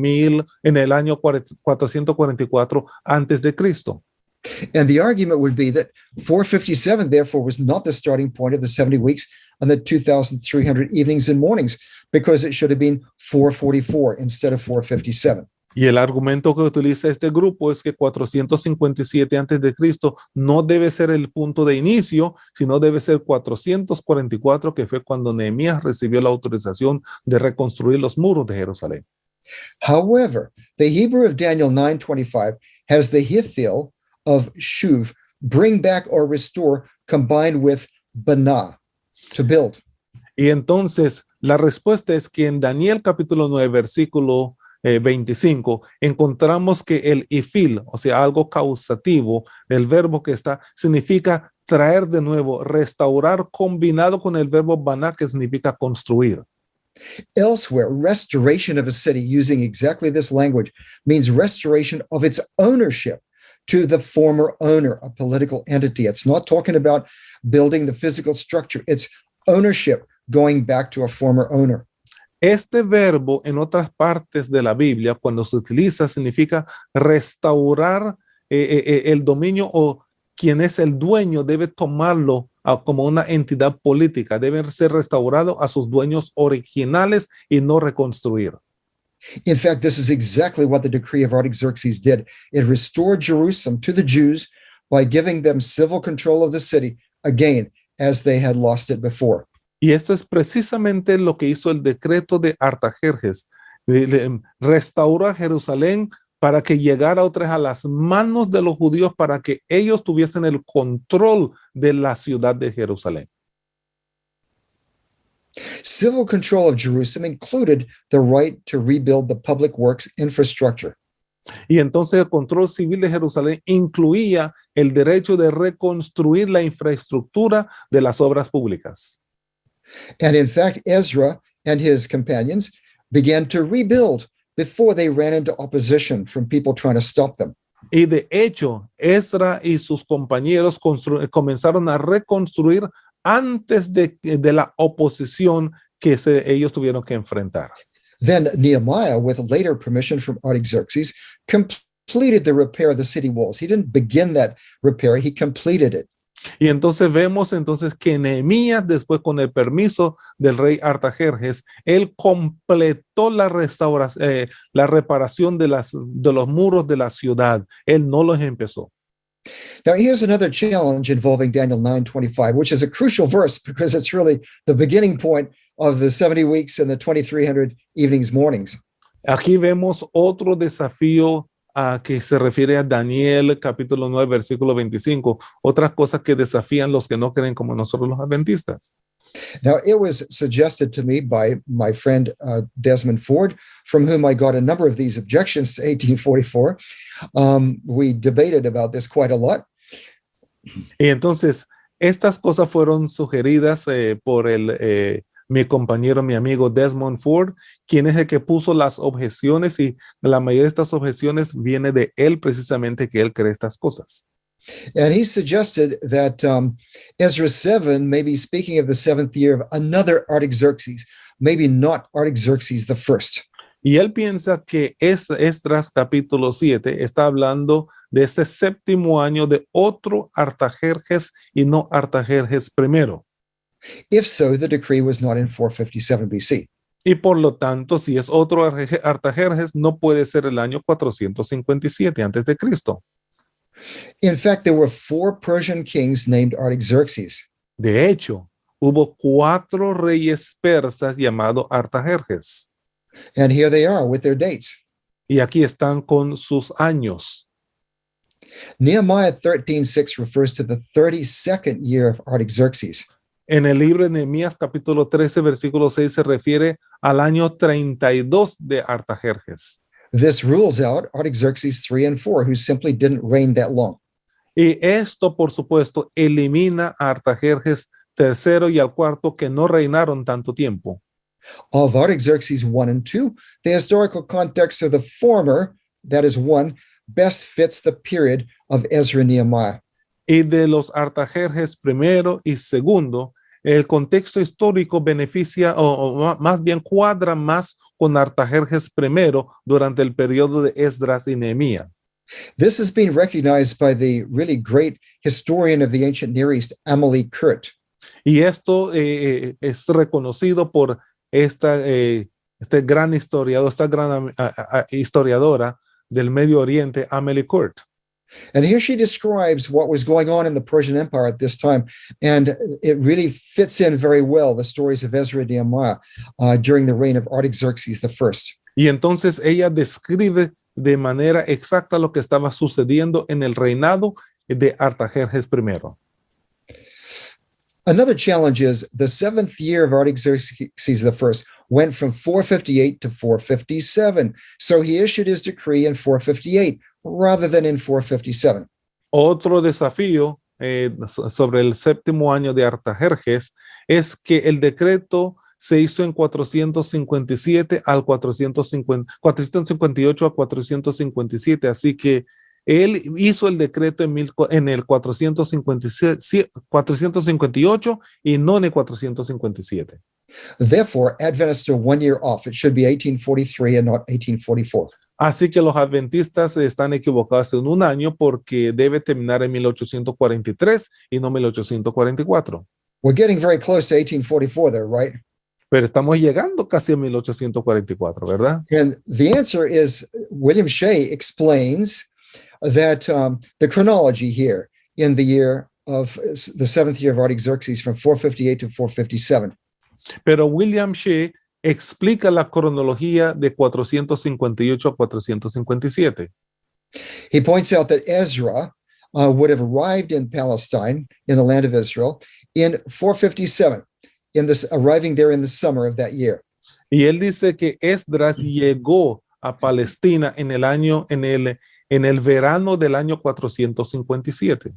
444 antes de Cristo. And the argument would be that 457, therefore, was not the starting point of the 70 weeks and the 2,300 evenings and mornings, because it should have been 444 instead of 457. Y el argumento que utiliza este grupo es que 457 antes de Cristo no debe ser el punto de inicio, sino debe ser 444, que fue cuando Nehemías recibió la autorización de reconstruir los muros de Jerusalén. However, the Hebrew of Daniel 9:25 has the hifil of shuv, bring back or restore, combined with bana, to build. Y entonces la respuesta es que en Daniel capítulo 9, versículo 25, encontramos que el ifil, o sea, algo causativo del verbo que está, significa traer de nuevo, restaurar, combinado con el verbo bana, que significa construir. Elsewhere, restoration of a city using exactly this language means restoration of its ownership to the former owner, a political entity. It's not talking about building the physical structure. It's ownership going back to a former owner. Este verbo en otras partes de la Biblia, cuando se utiliza, significa restaurar el dominio, o quien es el dueño debe tomarlo como una entidad política, debe ser restaurado a sus dueños originales y no reconstruir. In fact, this is exactly what the decree of Artaxerxes did. It restored Jerusalem to the Jews by giving them civil control of the city, again, as they had lost it before. Y esto es precisamente lo que hizo el decreto de Artajerjes. Restauró a Jerusalén para que llegara otra vez a las manos de los judíos, para que ellos tuviesen el control de la ciudad de Jerusalén. Civil control of Jerusalem included the right to rebuild the public works infrastructure. Y entonces el control civil de Jerusalén incluía el derecho de reconstruir la infraestructura de las obras públicas. And in fact, Ezra and his companions began to rebuild before they ran into opposition from people trying to stop them. Y de hecho, Ezra y sus compañeros comenzaron a reconstruir antes de la oposición que ellos tuvieron que enfrentar. Then Nehemiah, with later permission from Artaxerxes, completed the repair of the city walls. He didn't begin that repair, he completed it. Y entonces vemos entonces que Nehemías, después con el permiso del rey Artajerjes, él completó la restauración, la reparación de los muros de la ciudad. Él no los empezó. Now, here's another challenge involving Daniel 9:25, which is a crucial verse because it's really the beginning point of the 70 weeks and the 2,300 evenings, mornings. Aquí vemos otro desafío que se refiere a Daniel capítulo 9, versículo 25. Otras cosas que desafían los que no creen como nosotros los adventistas. Now, it was suggested to me by my friend Desmond Ford, from whom I got a number of these objections to 1844. We debated about this quite a lot. Y entonces, estas cosas fueron sugeridas por mi compañero, mi amigo Desmond Ford, quien es el que puso las objeciones, y la mayoría de estas objeciones viene de él precisamente, que él cree estas cosas. And he suggested that Ezra 7 may be speaking of the seventh year of another Artaxerxes, maybe not Artaxerxes the first. Y él piensa que Esdras capítulo 7 está hablando de este séptimo año de otro Artajerjes y no Artajerjes primero. If so, the decree was not in 457 BC. Y por lo tanto, si es otro Artajerjes, no puede ser el año 457 antes de Cristo. In fact, there were 4 Persian kings named Artaxerxes. De hecho, hubo 4 reyes persas llamados Artajerjes. And here they are with their dates. Y aquí están con sus años. Nehemiah 13:6 refers to the 32nd year of Artaxerxes. En el libro de Nehemías capítulo 13, versículo 6 se refiere al año 32 de Artajerjes. This rules out Artaxerxes 3 and 4, who simply didn't reign that long. Y esto, por supuesto, elimina a Artajerjes tercero y al cuarto, que no reinaron tanto tiempo. Of Artaxerxes 1 and 2, the historical context of the former, that is 1, best fits the period of Ezra and Nehemiah. Y de los Artajerjes primero y segundo, el contexto histórico beneficia o más bien cuadra más con Artajerjes primero durante el periodo de Esdras y Nehemías. This has been recognized by the really great historian of the ancient Near East, Amelie Kurt. Y esto es reconocido por esta gran historiador, esta gran historiadora del Medio Oriente, Amelie Kurt. And here she describes what was going on in the Persian Empire at this time. And it really fits in very well, the stories of Ezra and Nehemiah during the reign of Artaxerxes I. Y entonces ella describe de manera exacta lo que estaba sucediendo en el reinado de Artajerjes I. Another challenge is the 7th year of Artaxerxes I went from 458 to 457. So he issued his decree in 458 rather than in 457. Otro desafío sobre el séptimo año de Artajerjes es que el decreto se hizo en 457 al 458 a 457, así que él hizo el decreto en el 458 y no en el 457. Therefore, Adventists are 1 year off. It should be 1843 and not 1844. Así que los adventistas están equivocados en un año, porque debe terminar en 1843 y no 1844. We're getting very close to 1844 there, right? Pero estamos llegando casi a 1844, ¿verdad? And the answer is, William Shea explains that the chronology here in the year of the 7th year of Artaxerxes from 458 to 457. Pero William Shea explica la cronología de 458 a 457. He points out that Ezra would have arrived in Palestine, in the land of Israel, in 457. arriving there in the summer of that year. Y él dice que Esdras llegó a Palestina en el verano del año 457.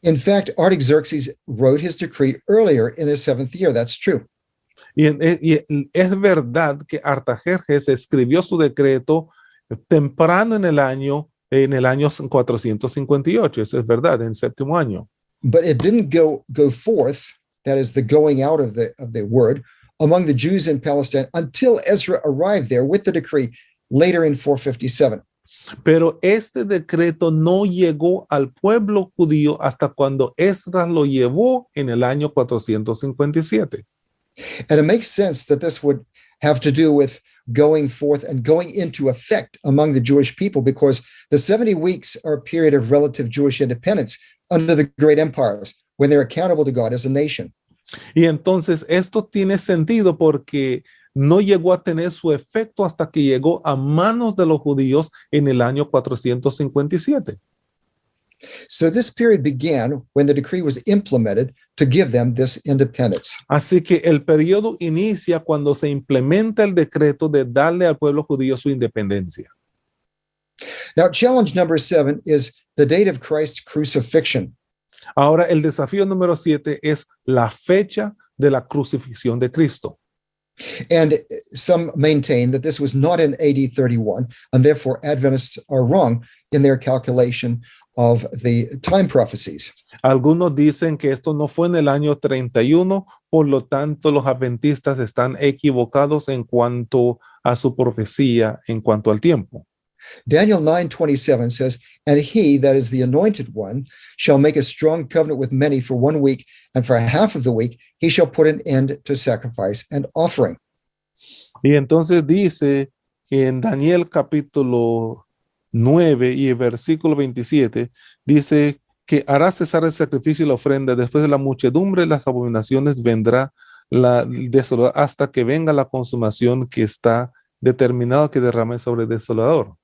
In fact, Artaxerxes wrote his decree earlier in his 7th year. That's true. Y es verdad que Artajerjes escribió su decreto temprano en el año 458. Eso es verdad, en el 7º año. But it didn't go forth, that is the going out of the word, among the Jews in Palestine until Ezra arrived there with the decree later in 457. Pero este decreto no llegó al pueblo judío hasta cuando Esdras lo llevó en el año 457. And it makes sense that this would have to do with going forth and going into effect among the Jewish people, because the 70 weeks are a period of relative Jewish independence under the great empires when they're accountable to God as a nation. Y entonces esto tiene sentido porque no llegó a tener su efecto hasta que llegó a manos de los judíos en el año 457. So this period began when the decree was implemented to give them this independence. Así que el periodo inicia cuando se implementa el decreto de darle al pueblo judío su independencia. Now, challenge number 7 is the date of Christ's crucifixion. Ahora, el desafío número 7 es la fecha de la crucifixión de Cristo. And some maintain that this was not in AD 31, and therefore Adventists are wrong in their calculation of the time prophecies. Algunos dicen que esto no fue en el año 31, por lo tanto los adventistas están equivocados en cuanto a su profecía, en cuanto al tiempo. Daniel 9:27 says, "And he, that is the anointed one, shall make a strong covenant with many for 1 week, and for half of the week he shall put an end to sacrifice and offering." Y entonces dice en Daniel capítulo 9 y el versículo 27, dice que hará cesar el sacrificio y la ofrenda, después de la muchedumbre de las abominaciones vendrá la desolador, hasta que venga la consumación que está determinada que derrame sobre el desolador.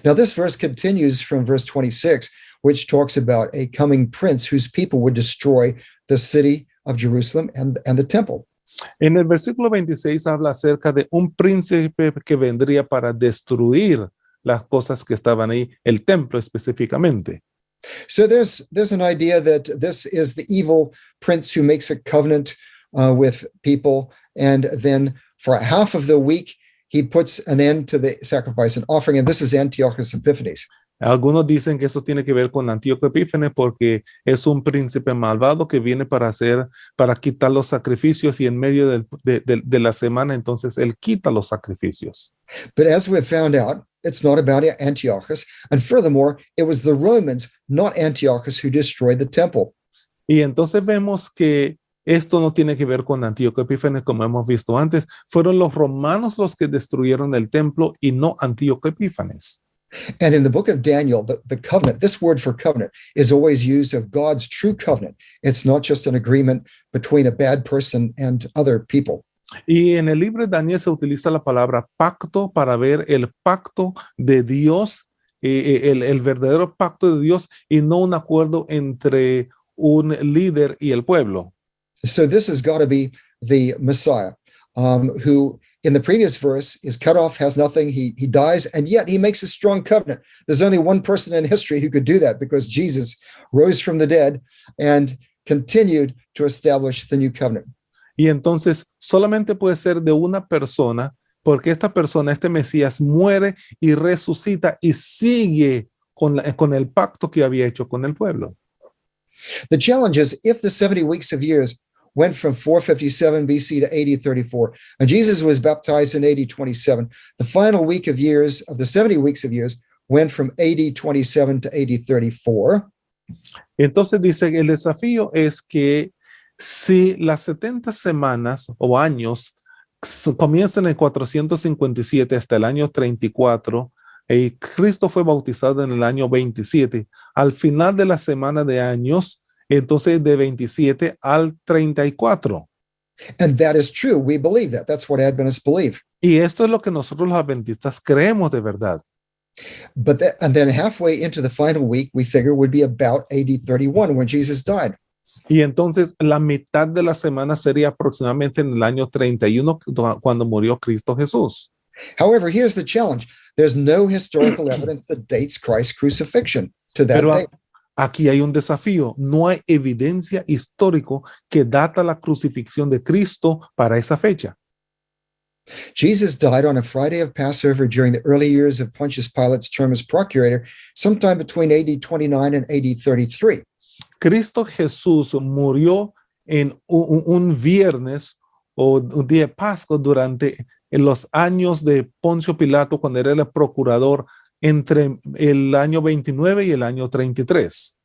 Now, this verse continues from verse 26, which talks about a coming prince whose people would destroy the city of Jerusalem and the temple. En el versículo 26 habla acerca de un príncipe que vendría para destruir las cosas que estaban ahí, el templo específicamente. So there's an idea that this is the evil prince who makes a covenant with people, and then for half of the week, he puts an end to the sacrifice and offering, and this is Antiochus Epiphanes. Algunos dicen que eso tiene que ver con Antíoco Epífanes porque es un príncipe malvado que viene para quitar los sacrificios, y en medio de la semana entonces él quita los sacrificios. But as we've found out, it's not about Antiochus, and furthermore, it was the Romans, not Antiochus, who destroyed the temple. Y entonces vemos que esto no tiene que ver con Antíoco Epífanes, como hemos visto antes. Fueron los romanos los que destruyeron el templo y no Antíoco Epífanes. And in the book of Daniel, the covenant, this word for covenant is always used of God's true covenant. It's not just an agreement between a bad person and other people. Y en el libro de Daniel se utiliza la palabra pacto para ver el pacto de Dios, el verdadero pacto de Dios, y no un acuerdo entre un líder y el pueblo. So this has got to be the Messiah, who in the previous verse is cut off, has nothing, he dies, and yet he makes a strong covenant. There's only one person in history who could do that, because Jesus rose from the dead and continued to establish the new covenant. Y entonces solamente puede ser de una persona, porque esta persona, este Mesías, muere y resucita y sigue con el pacto que había hecho con el pueblo. The challenge is, if the 70 weeks of years went from 457 BC to AD 34, and Jesus was baptized in AD 27, the final week of years of the 70 weeks of years went from AD 27 to AD 34. Entonces dice, el desafío es que si las 70 semanas o años comienzan en 457 hasta el año 34, y Cristo fue bautizado en el año 27, al final de la semana de años, entonces de 27 al 34. And that is true. We believe that. That's what Adventists believe. Y esto es lo que nosotros los adventistas creemos de verdad. And then halfway into the final week, we figure would be about AD 31 when Jesus died. Y entonces la mitad de la semana sería aproximadamente en el año 31 cuando murió Cristo Jesús. However, here's the challenge. There's no historical evidence that dates Christ's crucifixion to that Pero date. aquí hay un desafío. No hay evidencia histórica que data la crucifixión de Cristo para esa fecha. Jesus died on a Friday of Passover during the early years of Pontius Pilate's term as procurator, sometime between AD 29 and AD 33. Cristo Jesús murió en un viernes o un día de Pascua durante los años de Poncio Pilato, cuando era el procurador, entre el año 29 y el año 33.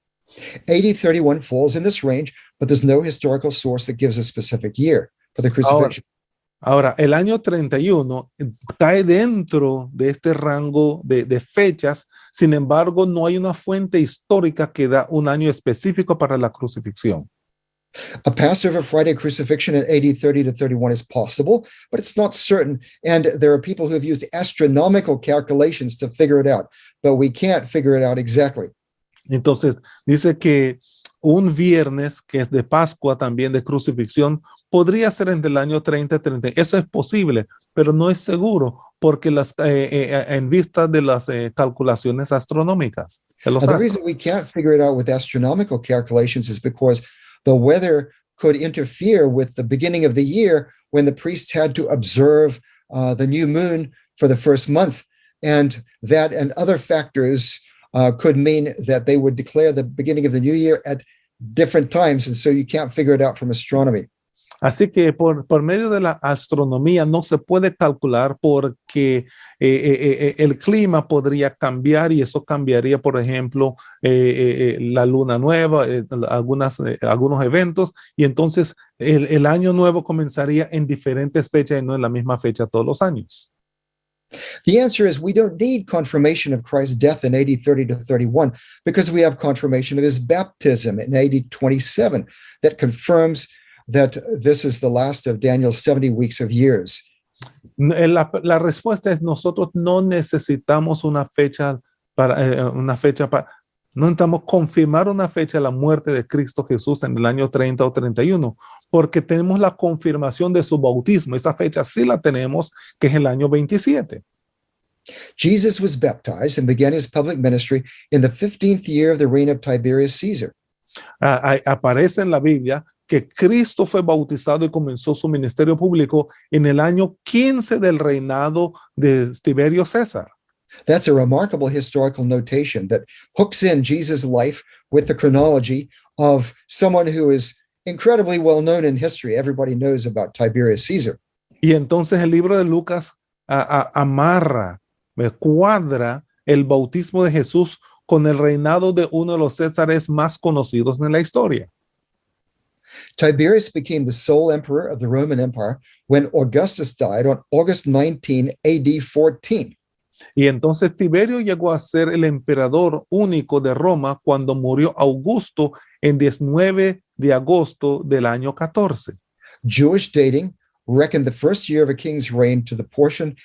AD 31 falls in this range, but there's no historical source that gives a specific year for the crucifixion. Ahora, el año 31 cae dentro de este rango de fechas, sin embargo, no hay una fuente histórica que da un año específico para la crucifixión. A Passover Friday crucifixion in AD 30 to 31 is possible, but it's not certain. And there are people who have used astronomical calculations to figure it out, but we can't figure it out exactly. Entonces, dice que un viernes que es de Pascua, también de crucifixión, podría ser entre el año 30 y 30. Eso es posible, pero no es seguro porque en vista de las calculaciones astronómicas. De los The reason we can't figure it out with astronomical calculations is because the weather could interfere with the beginning of the year when the priests had to observe the new moon for the first month. And that and other factors could mean that they would declare the beginning of the new year at different times. And so you can't figure it out from astronomy. Así que por medio de la astronomía no se puede calcular porque el clima podría cambiar y eso cambiaría, por ejemplo, la luna nueva, algunos eventos, y entonces el año nuevo comenzaría en diferentes fechas y no en la misma fecha todos los años. The answer is we don't need confirmation of Christ's death in AD 30 to 31 because we have confirmation of his baptism in AD 27 that confirms that this is the last of Daniel's 70 weeks of years. La respuesta es nosotros no necesitamos una fecha no necesitamos confirmar una fecha de la muerte de Cristo Jesús en el año 30 o 31, porque tenemos la confirmación de su bautismo. Esa fecha sí la tenemos, que es el año 27. Jesus was baptized and began his public ministry in the 15th year of the reign of Tiberius Caesar. Aparece en la Biblia que Cristo fue bautizado y comenzó su ministerio público en el año 15 del reinado de Tiberio César. That's a remarkable historical notation that hooks in Jesus' life with the chronology of someone who is incredibly well known in history. Everybody knows about Tiberius Caesar. Y entonces el libro de Lucas cuadra el bautismo de Jesús con el reinado de uno de los Césares más conocidos en la historia. Tiberius became the sole emperor of the Roman Empire when Augustus died on August 19, AD 14. Y entonces Tiberio llegó a ser el emperador único de Roma cuando murió Augusto en 19 de agosto del año 14. Jewish dating reckoned the first year of a king's reign to the portion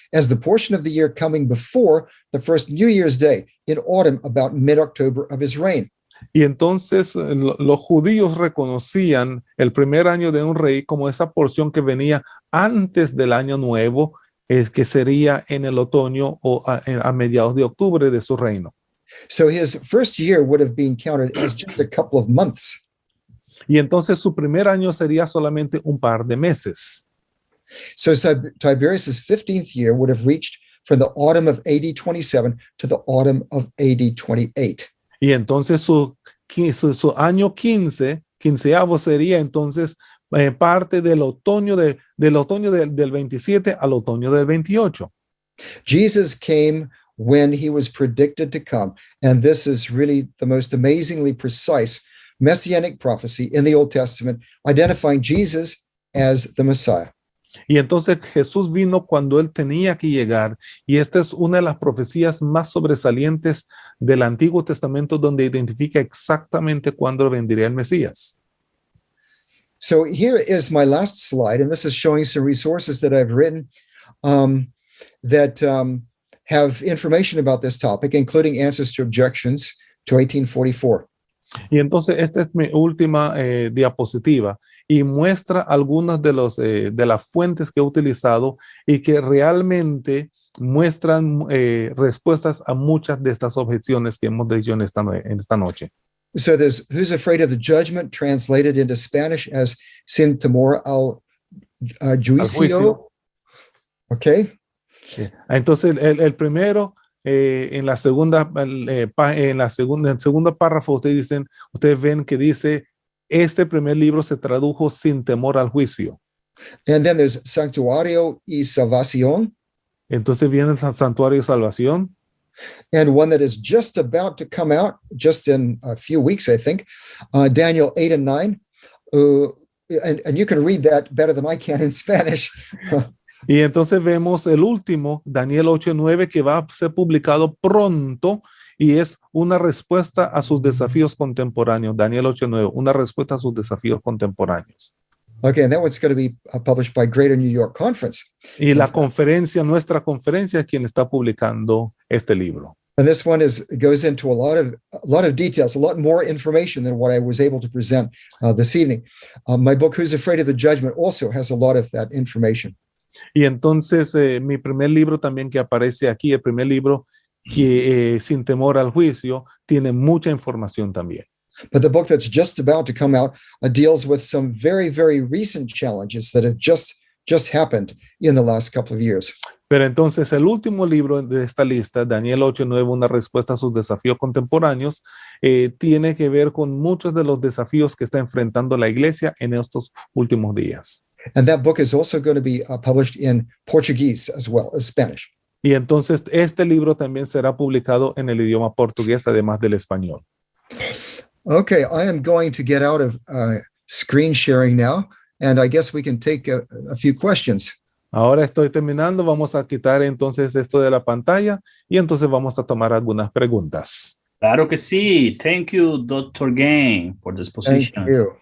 of the year coming before the first New Year's Day in autumn, about mid-October of his reign. Y entonces los judíos reconocían el primer año de un rey como esa porción que venía antes del año nuevo, que sería en el otoño o a mediados de octubre de su reino. So his first year would have been counted as just a couple of months. Y entonces su primer año sería solamente un par de meses. So Tiberius's 15th year would have reached from the autumn of AD 27 to the autumn of AD 28. Y entonces su año 15avo sería entonces parte del otoño del 27 al otoño del 28. Jesus came when he was predicted to come, and this is really the most amazingly precise messianic prophecy in the Old Testament, identifying Jesus as the Messiah. Y entonces Jesús vino cuando él tenía que llegar, y esta es una de las profecías más sobresalientes del Antiguo Testamento, donde identifica exactamente cuándo vendría el Mesías. So here is my last slide, and this is showing some resources that I've written that have information about this topic, including answers to objections to 1844. Y entonces esta es mi última diapositiva y muestra algunas de las fuentes que he utilizado y que realmente muestran respuestas a muchas de estas objeciones que hemos dicho en esta noche. So there's Who's Afraid of the Judgment, translated into Spanish as Sin Temor al Al Juicio. juicio. Okay. Entonces el primero, en la segunda, en el segundo párrafo, ustedes ven que dice, este primer libro se tradujo sin temor al juicio. And then there's Sanctuario y Salvación, Entonces viene el Santuario de Salvación. and one that is just about to come out just in a few weeks, I think, Daniel 8 and 9. And you can read that better than I can in Spanish. Y entonces vemos el último, Daniel 8:9, que va a ser publicado pronto y es una respuesta a sus desafíos contemporáneos. Daniel 8:9, una respuesta a sus desafíos contemporáneos. Okay, and that one's going to be published by Greater New York Conference. Y la conferencia, nuestra conferencia, es quien está publicando este libro. And this one goes into a lot of details, a lot more information than what I was able to present this evening. My book, Who's Afraid of the Judgment, also has a lot of that information. Y entonces mi primer libro también que aparece aquí, el primer libro que Sin Temor al Juicio, tiene mucha información también. But the book that's just about to come out deals with some very, very recent challenges that have just happened in the last couple of years. Pero entonces el último libro de esta lista, Daniel 8:9, una respuesta a sus desafíos contemporáneos, tiene que ver con muchos de los desafíos que está enfrentando la iglesia en estos últimos días. And that book is also going to be published in Portuguese as well as Spanish. Y entonces este libro también será publicado en el idioma portugués, además del español. Okay, I am going to get out of screen sharing now, and I guess we can take a few questions. Ahora estoy terminando, vamos a quitar entonces esto de la pantalla y entonces vamos a tomar algunas preguntas. Claro que sí. Thank you, Dr. Gain, for the exposition. Thank you.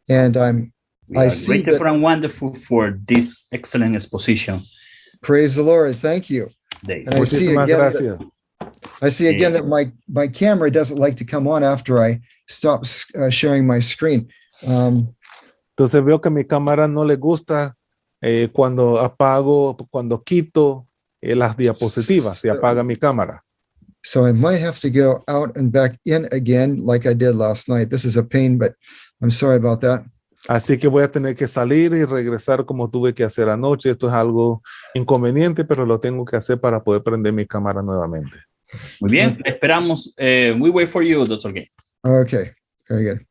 And We I are see grateful that- and wonderful for this excellent exposition, praise the Lord. Thank you. Dave. And I see Muchísimas again gracias. I see again that my camera doesn't like to come on after I stop sharing my screen. Entonces veo que mi cámara no le gusta cuando apago, cuando quito las diapositivas, se apaga mi cámara. So I might have to go out and back in again like I did last night. This is a pain, but I'm sorry about that. Así que voy a tener que salir y regresar como tuve que hacer anoche. Esto es algo inconveniente, pero lo tengo que hacer para poder prender mi cámara nuevamente. Muy bien, esperamos. We wait for you, Dr. Gain. Okay, very good.